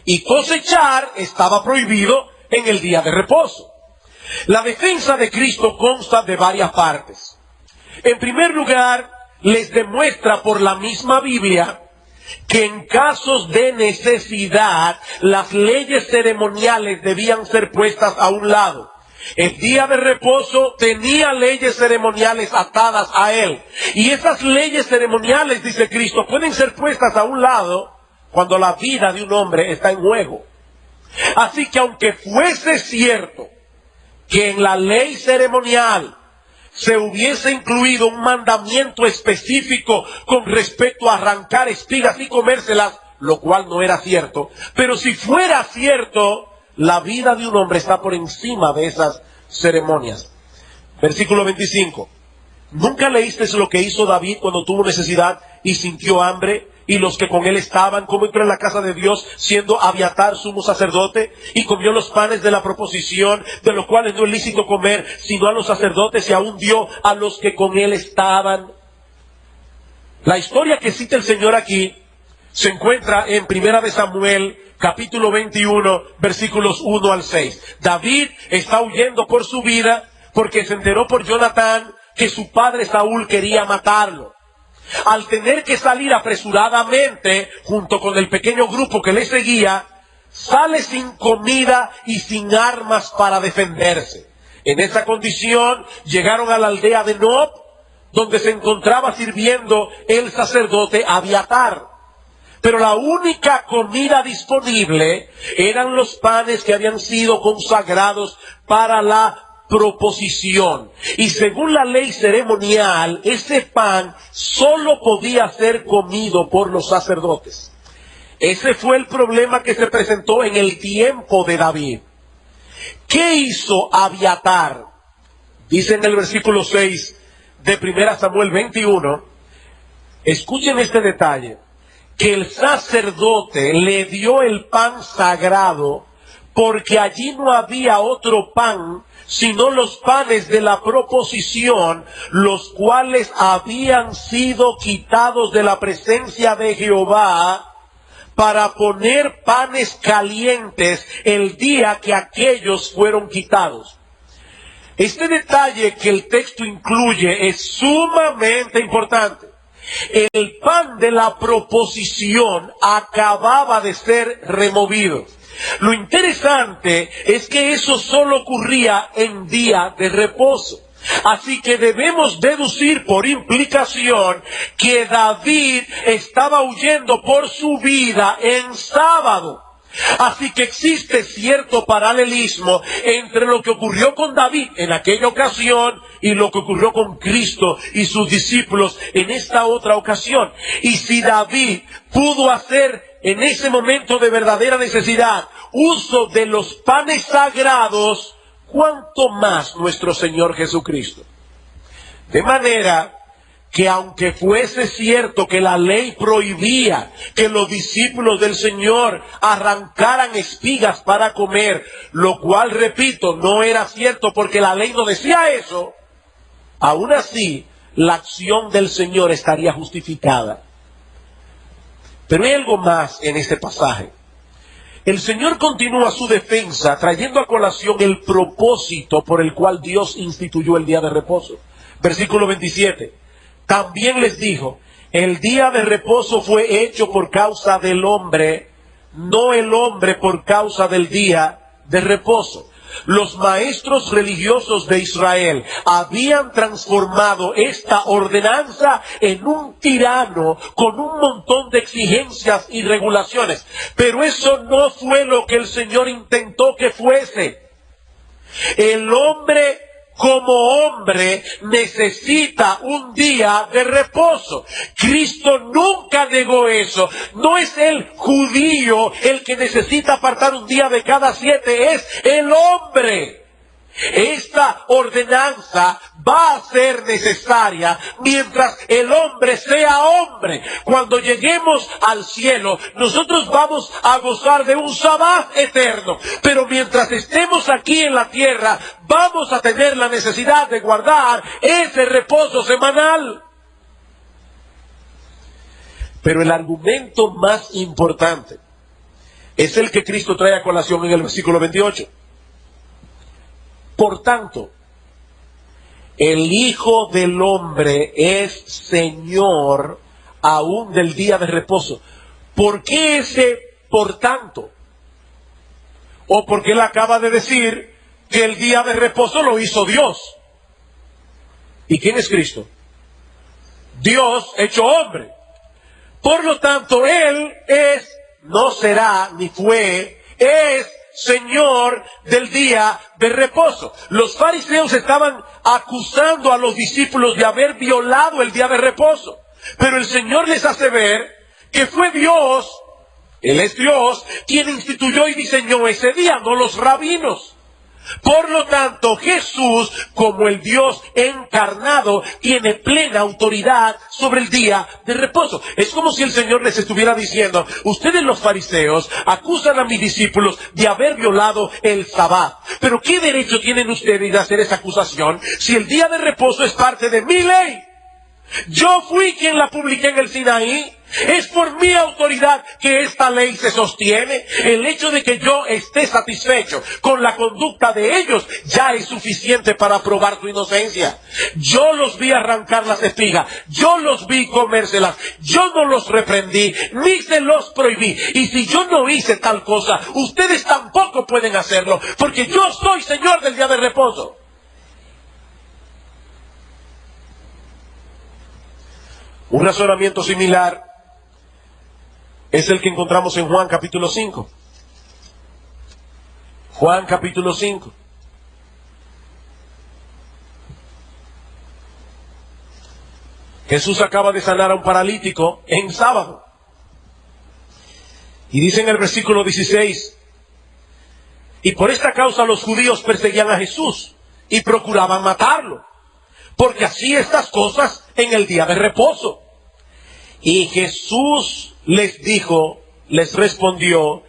A: Y cosechar estaba prohibido en el día de reposo. La defensa de Cristo consta de varias partes. En primer lugar, les demuestra por la misma Biblia que en casos de necesidad las leyes ceremoniales debían ser puestas a un lado. El día de reposo tenía leyes ceremoniales atadas a él. Y esas leyes ceremoniales, dice Cristo, pueden ser puestas a un lado cuando la vida de un hombre está en juego. Así que aunque fuese cierto que en la ley ceremonial se hubiese incluido un mandamiento específico con respecto a arrancar espigas y comérselas, lo cual no era cierto, pero si fuera cierto, la vida de un hombre está por encima de esas ceremonias. Versículo 25. ¿Nunca leísteis lo que hizo David cuando tuvo necesidad y sintió hambre, y los que con él estaban, como entró en la casa de Dios, siendo Abiatar sumo sacerdote, y comió los panes de la proposición, de los cuales no es lícito comer, sino a los sacerdotes, y aún dio a los que con él estaban. La historia que cita el Señor aquí se encuentra en 1 Samuel, capítulo 21, versículos 1 al 6. David está huyendo por su vida porque se enteró por Jonatán que su padre Saúl quería matarlo. Al tener que salir apresuradamente, junto con el pequeño grupo que le seguía, sale sin comida y sin armas para defenderse. En esa condición llegaron a la aldea de Nob, donde se encontraba sirviendo el sacerdote Abiatar. Pero la única comida disponible eran los panes que habían sido consagrados para la proposición. Y según la ley ceremonial, ese pan solo podía ser comido por los sacerdotes. Ese fue el problema que se presentó en el tiempo de David. ¿Qué hizo Abiatar? Dice en el versículo 6 de 1 Samuel 21, escuchen este detalle, que el sacerdote le dio el pan sagrado porque allí no había otro pan sino los panes de la proposición, los cuales habían sido quitados de la presencia de Jehová para poner panes calientes el día que aquellos fueron quitados. Este detalle que el texto incluye es sumamente importante. El pan de la proposición acababa de ser removido. Lo interesante es que eso solo ocurría en día de reposo. Así que debemos deducir por implicación que David estaba huyendo por su vida en sábado. Así que existe cierto paralelismo entre lo que ocurrió con David en aquella ocasión y lo que ocurrió con Cristo y sus discípulos en esta otra ocasión. Y si David pudo hacer en ese momento de verdadera necesidad uso de los panes sagrados, ¿cuánto más nuestro Señor Jesucristo? De manera que aunque fuese cierto que la ley prohibía que los discípulos del Señor arrancaran espigas para comer, lo cual, repito, no era cierto porque la ley no decía eso, aún así la acción del Señor estaría justificada. Pero hay algo más en este pasaje. El Señor continúa su defensa trayendo a colación el propósito por el cual Dios instituyó el día de reposo. Versículo 27. También les dijo, el día de reposo fue hecho por causa del hombre, no el hombre por causa del día de reposo. Los maestros religiosos de Israel habían transformado esta ordenanza en un tirano con un montón de exigencias y regulaciones. Pero eso no fue lo que el Señor intentó que fuese. El hombre como hombre necesita un día de reposo. Cristo nunca negó eso. No es el judío el que necesita apartar un día de cada 7, es el hombre. Esta ordenanza va a ser necesaria mientras el hombre sea hombre. Cuando lleguemos al cielo, nosotros vamos a gozar de un sabbat eterno. Pero mientras estemos aquí en la tierra, vamos a tener la necesidad de guardar ese reposo semanal. Pero el argumento más importante es el que Cristo trae a colación en el versículo 28. Por tanto, el Hijo del Hombre es Señor aún del día de reposo. ¿Por qué ese por tanto? O porque él acaba de decir que el día de reposo lo hizo Dios. ¿Y quién es Cristo? Dios hecho hombre. Por lo tanto, él es, no será, ni fue, es Señor del día de reposo. Los fariseos estaban acusando a los discípulos de haber violado el día de reposo. Pero el Señor les hace ver que fue Dios, Él es Dios, quien instituyó y diseñó ese día, no los rabinos. Por lo tanto, Jesús, como el Dios encarnado, tiene plena autoridad sobre el día de reposo. Es como si el Señor les estuviera diciendo: ustedes los fariseos acusan a mis discípulos de haber violado el Sabbat. Pero ¿qué derecho tienen ustedes de hacer esa acusación si el día de reposo es parte de mi ley? Yo fui quien la publiqué en el Sinaí. Es por mi autoridad que esta ley se sostiene. El hecho de que yo esté satisfecho con la conducta de ellos ya es suficiente para probar su inocencia. Yo los vi arrancar las espigas, yo los vi comérselas, yo no los reprendí, ni se los prohibí. Y si yo no hice tal cosa, ustedes tampoco pueden hacerlo, porque yo soy Señor del día de reposo. Un razonamiento similar es el que encontramos en Juan capítulo 5. Juan capítulo 5. Jesús acaba de sanar a un paralítico en sábado. Y dice en el versículo 16: y por esta causa los judíos perseguían a Jesús y procuraban matarlo, porque hacía estas cosas en el día de reposo. Y Jesús les dijo, les respondió: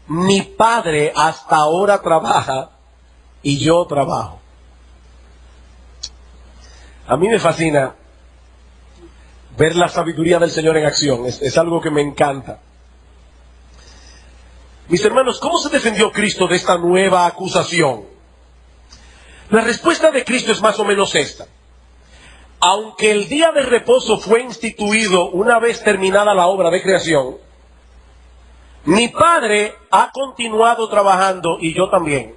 A: mi Padre hasta ahora trabaja y yo trabajo. A mí me fascina ver la sabiduría del Señor en acción. Es algo que me encanta. Mis hermanos, ¿cómo se defendió Cristo de esta nueva acusación? La respuesta de Cristo es más o menos esta: aunque el día de reposo fue instituido una vez terminada la obra de creación, mi Padre ha continuado trabajando y yo también.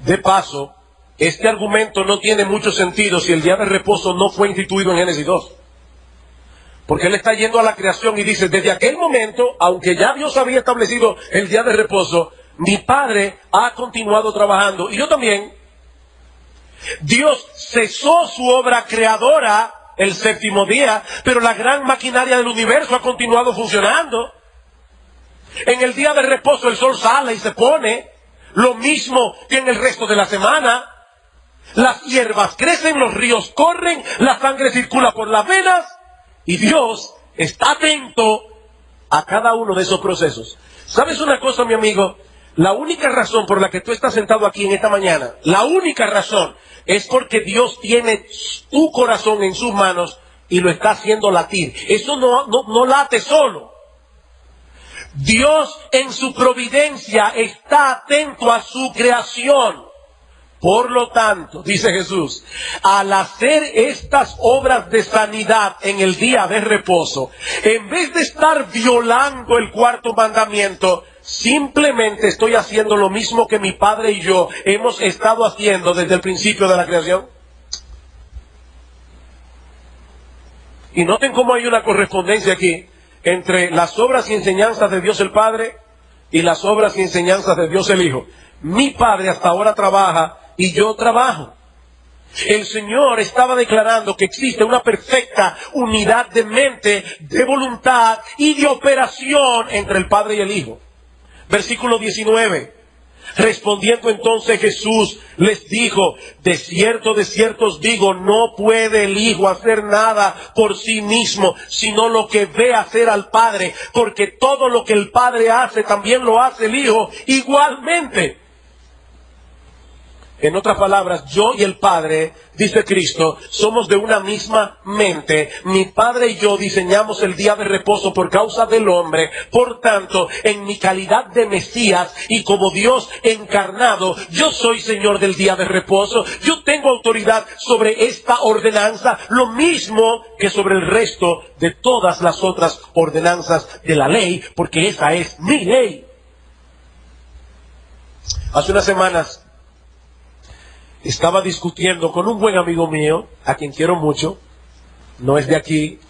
A: De paso, este argumento no tiene mucho sentido si el día de reposo no fue instituido en Génesis 2. Porque él está yendo a la creación y dice: desde aquel momento, aunque ya Dios había establecido el día de reposo, mi Padre ha continuado trabajando y yo también. Dios cesó su obra creadora el séptimo día, pero la gran maquinaria del universo ha continuado funcionando. En el día de reposo el sol sale y se pone, lo mismo que en el resto de la semana. Las hierbas crecen, los ríos corren, la sangre circula por las venas, y Dios está atento a cada uno de esos procesos. ¿Sabes una cosa, mi amigo? La única razón por la que tú estás sentado aquí en esta mañana, la única razón, es porque Dios tiene tu corazón en sus manos y lo está haciendo latir. Eso no late solo. Dios en su providencia está atento a su creación. Por lo tanto, dice Jesús, al hacer estas obras de sanidad en el día de reposo, en vez de estar violando el cuarto mandamiento, simplemente estoy haciendo lo mismo que mi Padre y yo hemos estado haciendo desde el principio de la creación. Y noten cómo hay una correspondencia aquí entre las obras y enseñanzas de Dios el Padre y las obras y enseñanzas de Dios el Hijo. Mi Padre hasta ahora trabaja y yo trabajo. El Señor estaba declarando que existe una perfecta unidad de mente, de voluntad y de operación entre el Padre y el Hijo. Versículo 19. Respondiendo entonces Jesús les dijo: de cierto os digo, no puede el Hijo hacer nada por sí mismo, sino lo que ve hacer al Padre, porque todo lo que el Padre hace también lo hace el Hijo igualmente. En otras palabras, yo y el Padre, dice Cristo, somos de una misma mente. Mi Padre y yo diseñamos el día de reposo por causa del hombre. Por tanto, en mi calidad de Mesías y como Dios encarnado, yo soy Señor del día de reposo. Yo tengo autoridad sobre esta ordenanza, lo mismo que sobre el resto de todas las otras ordenanzas de la ley, porque esa es mi ley. Hace unas semanas estaba discutiendo con un buen amigo mío, a quien quiero mucho, no es de aquí,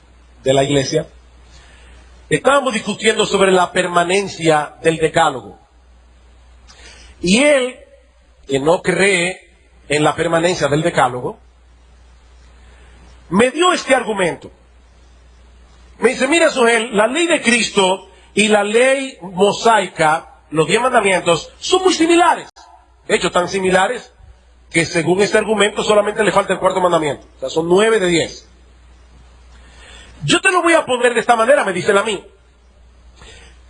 A: de la iglesia. Estábamos discutiendo sobre la permanencia del decálogo. Y él, que no cree en la permanencia del decálogo, me dio este argumento. Me dice: mira, Sohel, la ley de Cristo y la ley mosaica, los 10 mandamientos, son muy similares. Hechos tan similares que según este argumento solamente le falta el cuarto mandamiento. O sea, son 9 de 10. Yo te lo voy a poner de esta manera, me dice a mí.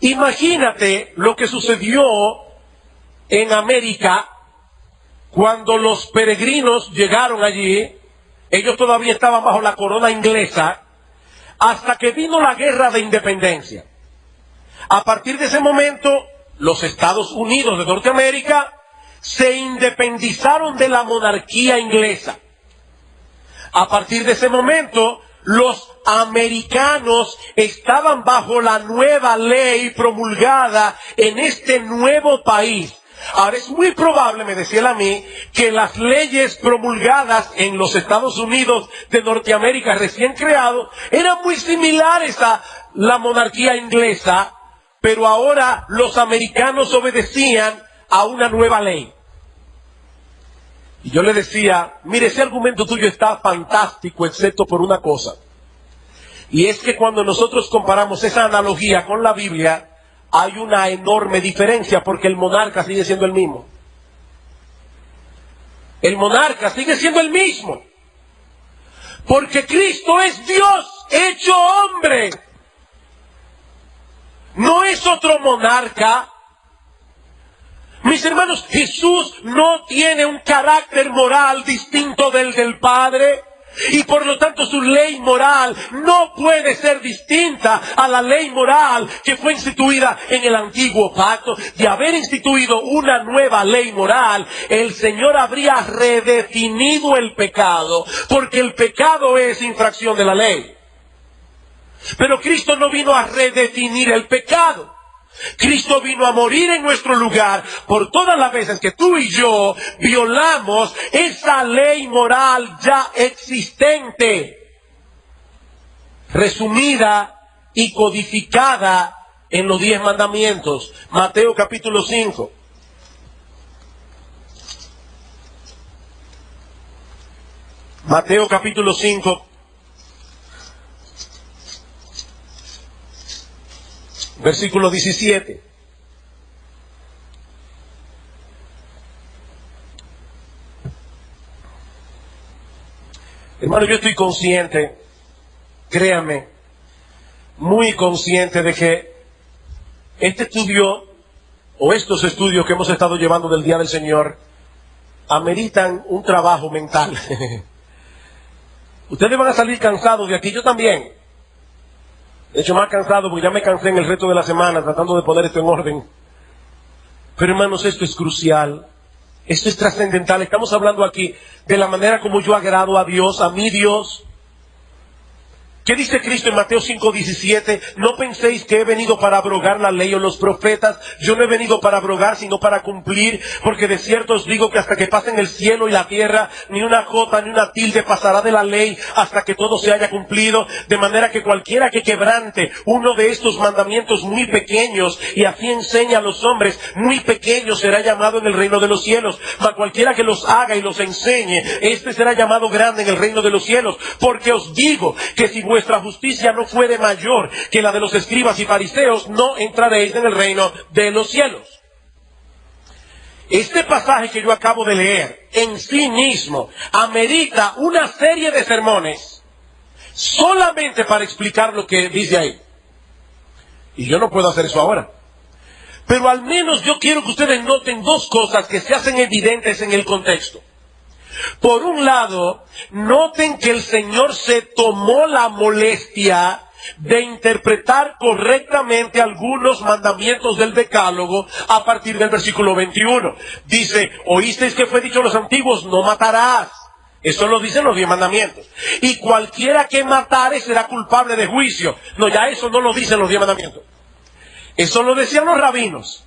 A: Imagínate lo que sucedió en América cuando los peregrinos llegaron allí. Ellos todavía estaban bajo la corona inglesa hasta que vino la guerra de independencia. A partir de ese momento, los Estados Unidos de Norteamérica se independizaron de la monarquía inglesa. A partir de ese momento, los americanos estaban bajo la nueva ley promulgada en este nuevo país. Ahora es muy probable, me decía él a mí, que las leyes promulgadas en los Estados Unidos de Norteamérica recién creados eran muy similares a la monarquía inglesa, pero ahora los americanos obedecían a una nueva ley. Y yo le decía, mire, ese argumento tuyo está fantástico, excepto por una cosa. Y es que cuando nosotros comparamos esa analogía con la Biblia, hay una enorme diferencia, porque el monarca sigue siendo el mismo. El monarca sigue siendo el mismo. Porque Cristo es Dios hecho hombre. No es otro monarca. Mis hermanos, Jesús no tiene un carácter moral distinto del Padre. Y por lo tanto su ley moral no puede ser distinta a la ley moral que fue instituida en el antiguo pacto. De haber instituido una nueva ley moral, el Señor habría redefinido el pecado, porque el pecado es infracción de la ley. Pero Cristo no vino a redefinir el pecado. Cristo vino a morir en nuestro lugar por todas las veces que tú y yo violamos esa ley moral ya existente, resumida y codificada en los 10 mandamientos. Mateo capítulo 5. Mateo capítulo 5. Versículo 17. Hermano, yo estoy consciente, créame, muy consciente de que este estudio, o estos estudios que hemos estado llevando del Día del Señor, ameritan un trabajo mental. Ustedes van a salir cansados de aquí, yo también. De hecho, más cansado, porque ya me cansé en el resto de la semana tratando de poner esto en orden. Pero hermanos, esto es crucial. Esto es trascendental. Estamos hablando aquí de la manera como yo agrado a Dios, a mi Dios. ¿Qué dice Cristo en Mateo 5:17? No penséis que he venido para abrogar la ley o los profetas. Yo no he venido para abrogar, sino para cumplir. Porque de cierto os digo que hasta que pasen el cielo y la tierra, ni una jota ni una tilde pasará de la ley hasta que todo se haya cumplido. De manera que cualquiera que quebrante uno de estos mandamientos muy pequeños, y así enseña a los hombres, muy pequeño será llamado en el reino de los cielos. Mas cualquiera que los haga y los enseñe, este será llamado grande en el reino de los cielos. Porque os digo que si vuestra justicia no fuere mayor que la de los escribas y fariseos, no entraréis en el reino de los cielos. Este pasaje que yo acabo de leer en sí mismo amerita una serie de sermones solamente para explicar lo que dice ahí. Y yo no puedo hacer eso ahora. Pero al menos yo quiero que ustedes noten dos cosas que se hacen evidentes en el contexto. Por un lado, noten que el Señor se tomó la molestia de interpretar correctamente algunos mandamientos del Decálogo a partir del versículo 21. Dice, oísteis que fue dicho a los antiguos, no matarás. Eso lo dicen los 10 mandamientos. Y cualquiera que matare será culpable de juicio. No, ya eso no lo dicen los 10 mandamientos. Eso lo decían los rabinos.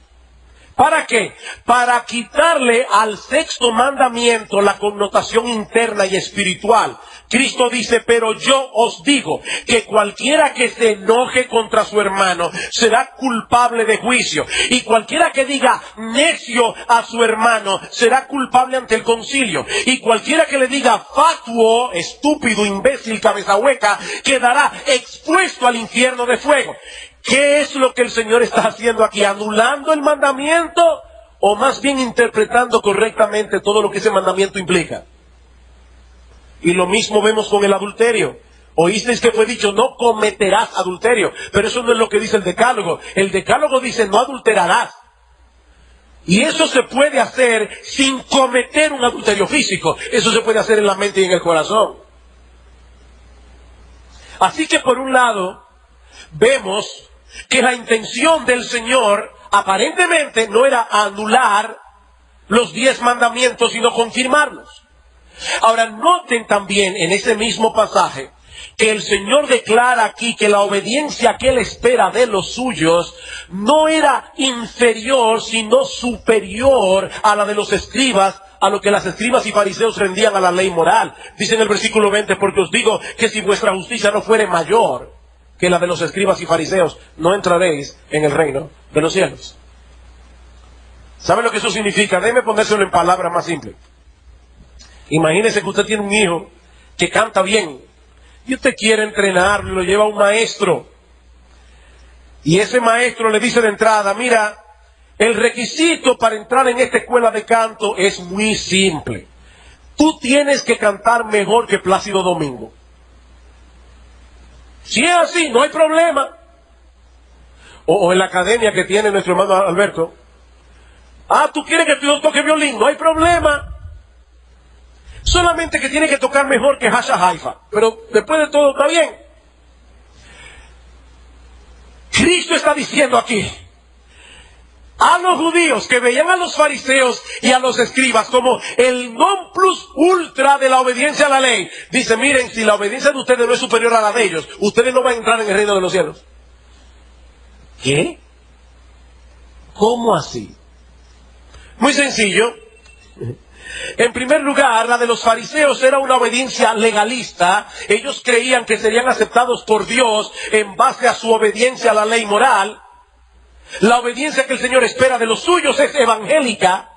A: ¿Para qué? Para quitarle al sexto mandamiento la connotación interna y espiritual. Cristo dice, pero yo os digo que cualquiera que se enoje contra su hermano será culpable de juicio. Y cualquiera que diga necio a su hermano será culpable ante el concilio. Y cualquiera que le diga fatuo, estúpido, imbécil, cabeza hueca, quedará expuesto al infierno de fuego. ¿Qué es lo que el Señor está haciendo aquí? ¿Anulando el mandamiento o más bien interpretando correctamente todo lo que ese mandamiento implica. Y lo mismo vemos con el adulterio. Oísteis que fue dicho, no cometerás adulterio, pero eso no es lo que dice el decálogo. El decálogo dice, no adulterarás. Y eso se puede hacer sin cometer un adulterio físico. Eso se puede hacer en la mente y en el corazón. Así que por un lado, vemos que la intención del Señor aparentemente no era anular los 10 mandamientos, sino confirmarlos. Ahora, noten también en ese mismo pasaje que el Señor declara aquí que la obediencia que Él espera de los suyos no era inferior, sino superior a la de los escribas, a lo que las escribas y fariseos rendían a la ley moral. Dice en el versículo 20, porque os digo que si vuestra justicia no fuere mayor que la de los escribas y fariseos, no entraréis en el reino de los cielos. ¿Sabe lo que eso significa? Déjeme ponérselo en palabras más simples. Imagínese que usted tiene un hijo que canta bien y usted quiere entrenarlo, lo lleva a un maestro. Y ese maestro le dice de entrada, mira, el requisito para entrar en esta escuela de canto es muy simple. Tú tienes que cantar mejor que Plácido Domingo. Si es así, no hay problema. O en la academia que tiene nuestro hermano Alberto. ¿Tú quieres que yo toque violín? No hay problema. Solamente que tiene que tocar mejor que Hasha Haifa. Pero después de todo está bien. Cristo está diciendo aquí a los judíos que veían a los fariseos y a los escribas como el non plus ultra de la obediencia a la ley. Dice, miren, si la obediencia de ustedes no es superior a la de ellos, ustedes no van a entrar en el reino de los cielos. ¿Qué? ¿Cómo así? Muy sencillo. En primer lugar, la de los fariseos era una obediencia legalista. Ellos creían que serían aceptados por Dios en base a su obediencia a la ley moral. La obediencia que el Señor espera de los suyos es evangélica,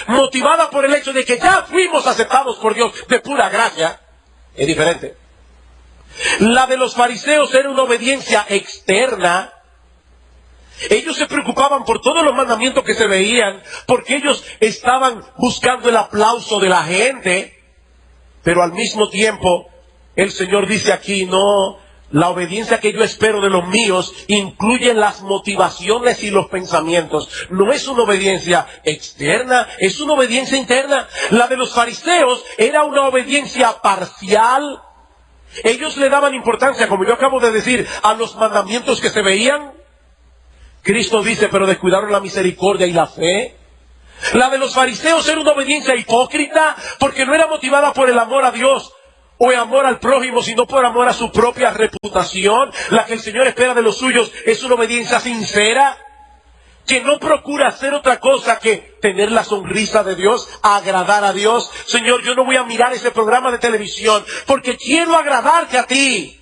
A: motivada por el hecho de que ya fuimos aceptados por Dios de pura gracia. Es diferente. La de los fariseos era una obediencia externa. Ellos se preocupaban por todos los mandamientos que se veían, porque ellos estaban buscando el aplauso de la gente. Pero al mismo tiempo, el Señor dice aquí, no, la obediencia que yo espero de los míos incluye las motivaciones y los pensamientos. No es una obediencia externa, es una obediencia interna. La de los fariseos era una obediencia parcial. Ellos le daban importancia, como yo acabo de decir, a los mandamientos que se veían. Cristo dice, pero descuidaron la misericordia y la fe. La de los fariseos era una obediencia hipócrita, porque no era motivada por el amor a Dios o el amor al prójimo, sino por amor a su propia reputación. La que el Señor espera de los suyos es una obediencia sincera, que no procura hacer otra cosa que tener la sonrisa de Dios, agradar a Dios. Señor, yo no voy a mirar ese programa de televisión porque quiero agradarte a ti.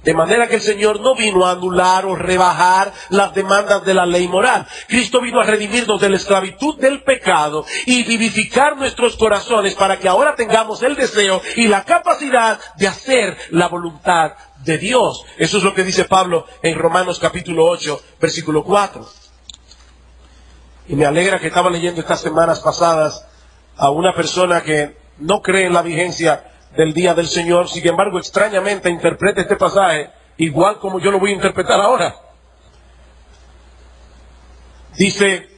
A: De manera que el Señor no vino a anular o rebajar las demandas de la ley moral. Cristo vino a redimirnos de la esclavitud del pecado y vivificar nuestros corazones para que ahora tengamos el deseo y la capacidad de hacer la voluntad de Dios. Eso es lo que dice Pablo en Romanos capítulo 8, versículo 4. Y me alegra que estaba leyendo estas semanas pasadas a una persona que no cree en la vigencia del día del Señor, sin embargo extrañamente interpreta este pasaje igual como yo lo voy a interpretar ahora. Dice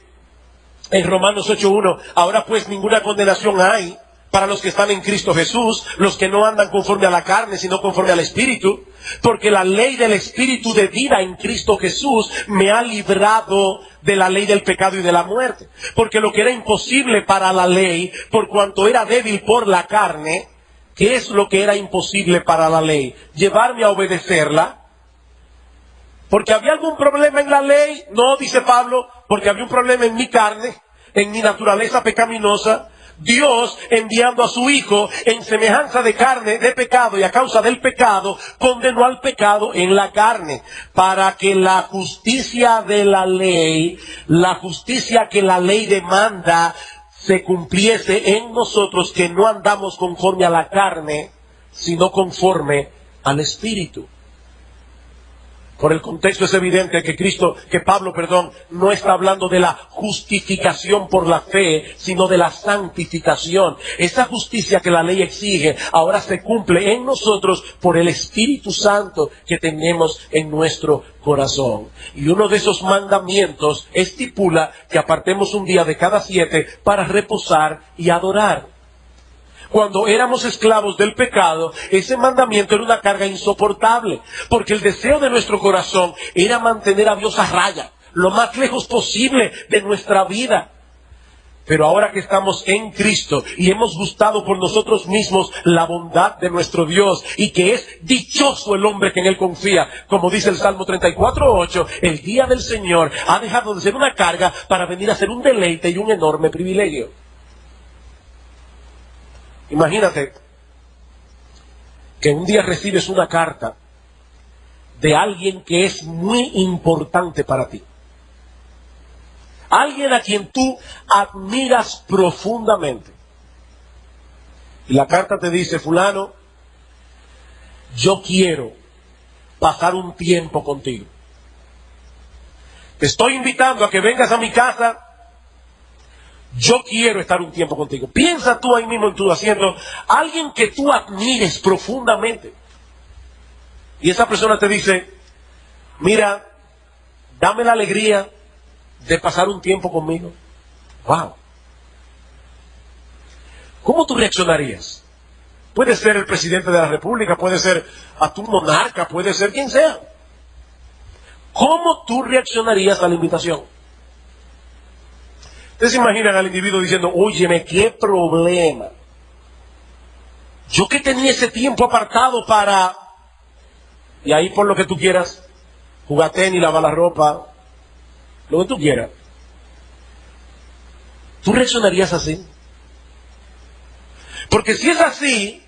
A: en Romanos 8:1, ahora pues ninguna condenación hay para los que están en Cristo Jesús, los que no andan conforme a la carne, sino conforme al Espíritu, porque la ley del Espíritu de vida en Cristo Jesús me ha librado de la ley del pecado y de la muerte. Porque lo que era imposible para la ley, por cuanto era débil por la carne, ¿qué es lo que era imposible para la ley? Llevarme a obedecerla. ¿Porque había algún problema en la ley? No, dice Pablo, porque había un problema en mi carne, en mi naturaleza pecaminosa. Dios, enviando a su Hijo en semejanza de carne, de pecado, y a causa del pecado, condenó al pecado en la carne, para que la justicia de la ley, la justicia que la ley demanda, se cumpliese en nosotros, que no andamos conforme a la carne, sino conforme al Espíritu. Por el contexto es evidente que Pablo, no está hablando de la justificación por la fe, sino de la santificación. Esa justicia que la ley exige, ahora se cumple en nosotros por el Espíritu Santo que tenemos en nuestro corazón. Y uno de esos mandamientos estipula que apartemos un día de cada 7 para reposar y adorar. Cuando éramos esclavos del pecado, ese mandamiento era una carga insoportable, porque el deseo de nuestro corazón era mantener a Dios a raya, lo más lejos posible de nuestra vida. Pero ahora que estamos en Cristo y hemos gustado por nosotros mismos la bondad de nuestro Dios, y que es dichoso el hombre que en Él confía, como dice el Salmo 34:8, el día del Señor ha dejado de ser una carga para venir a ser un deleite y un enorme privilegio. Imagínate que un día recibes una carta de alguien que es muy importante para ti. Alguien a quien tú admiras profundamente. Y la carta te dice: fulano, yo quiero pasar un tiempo contigo. Te estoy invitando a que vengas a mi casa. Yo quiero estar un tiempo contigo. Piensa tú ahí mismo en tu asiento, alguien que tú admires profundamente. Y esa persona te dice: mira, dame la alegría de pasar un tiempo conmigo. ¡Wow! ¿Cómo tú reaccionarías? Puede ser el presidente de la República, puede ser a tu monarca, puede ser quien sea. ¿Cómo tú reaccionarías a la invitación? Ustedes se imaginan al individuo diciendo: óyeme, qué problema. Yo que tenía ese tiempo apartado para... Y ahí por lo que tú quieras, jugar tenis, lavar la ropa, lo que tú quieras. ¿Tú reaccionarías así? Porque si es así,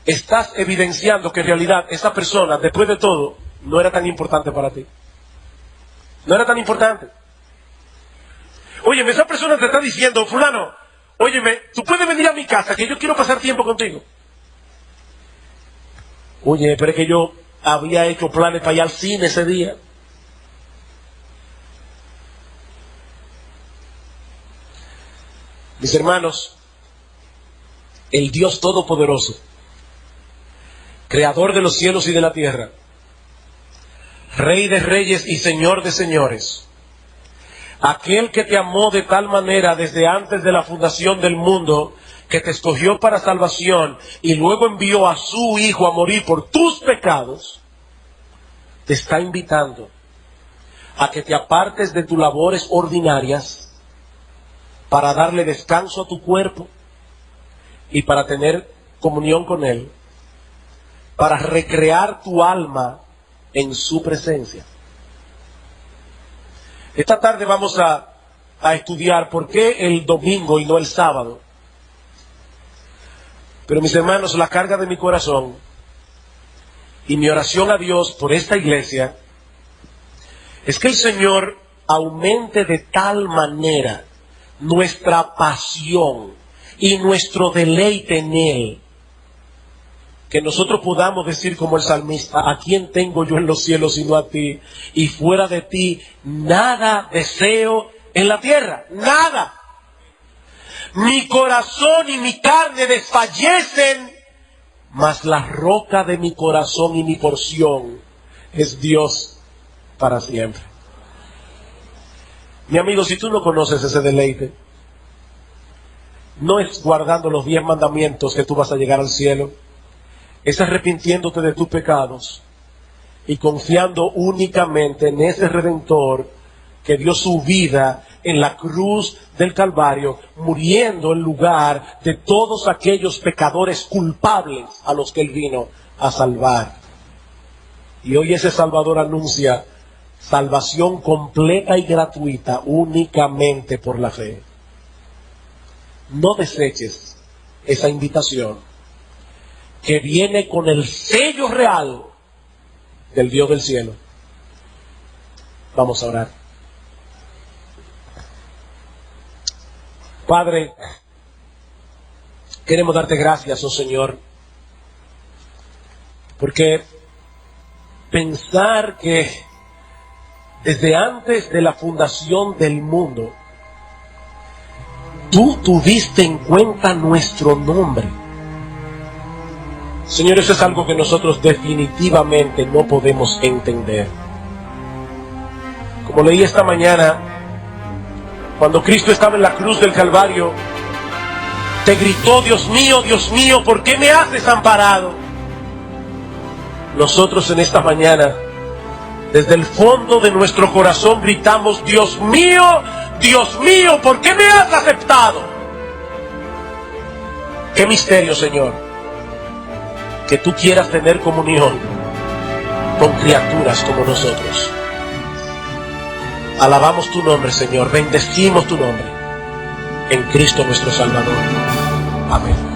A: estás evidenciando que en realidad esa persona, después de todo, no era tan importante para ti. No era tan importante. Óyeme, esa persona te está diciendo: fulano, óyeme, tú puedes venir a mi casa, que yo quiero pasar tiempo contigo. Oye, pero es que yo había hecho planes para ir al cine ese día. Mis hermanos, el Dios Todopoderoso, Creador de los cielos y de la tierra, Rey de reyes y Señor de señores, aquel que te amó de tal manera desde antes de la fundación del mundo, que te escogió para salvación y luego envió a su Hijo a morir por tus pecados, te está invitando a que te apartes de tus labores ordinarias para darle descanso a tu cuerpo y para tener comunión con Él, para recrear tu alma en su presencia. Esta tarde vamos a estudiar por qué el domingo y no el sábado. Pero mis hermanos, la carga de mi corazón y mi oración a Dios por esta iglesia es que el Señor aumente de tal manera nuestra pasión y nuestro deleite en Él, que nosotros podamos decir como el salmista: ¿a quién tengo yo en los cielos sino a ti? Y fuera de ti nada deseo en la tierra, nada. Mi corazón y mi carne desfallecen, mas la roca de mi corazón y mi porción es Dios para siempre. Mi amigo, si tú no conoces ese deleite, no es guardando los 10 mandamientos que tú vas a llegar al cielo. Es arrepintiéndote de tus pecados y confiando únicamente en ese Redentor que dio su vida en la cruz del Calvario, muriendo en lugar de todos aquellos pecadores culpables a los que Él vino a salvar. Y hoy ese Salvador anuncia salvación completa y gratuita únicamente por la fe. No deseches esa invitación que viene con el sello real del Dios del cielo. Vamos a orar. Padre, queremos darte gracias, oh Señor, porque pensar que desde antes de la fundación del mundo, tú tuviste en cuenta nuestro nombre. Señor, eso es algo que nosotros definitivamente no podemos entender. Como leí esta mañana, cuando Cristo estaba en la cruz del Calvario, te gritó: Dios mío, ¿por qué me has desamparado? Nosotros en esta mañana, desde el fondo de nuestro corazón gritamos: Dios mío, ¿por qué me has aceptado? Qué misterio, Señor, que tú quieras tener comunión con criaturas como nosotros. Alabamos tu nombre, Señor, bendecimos tu nombre, en Cristo nuestro Salvador. Amén.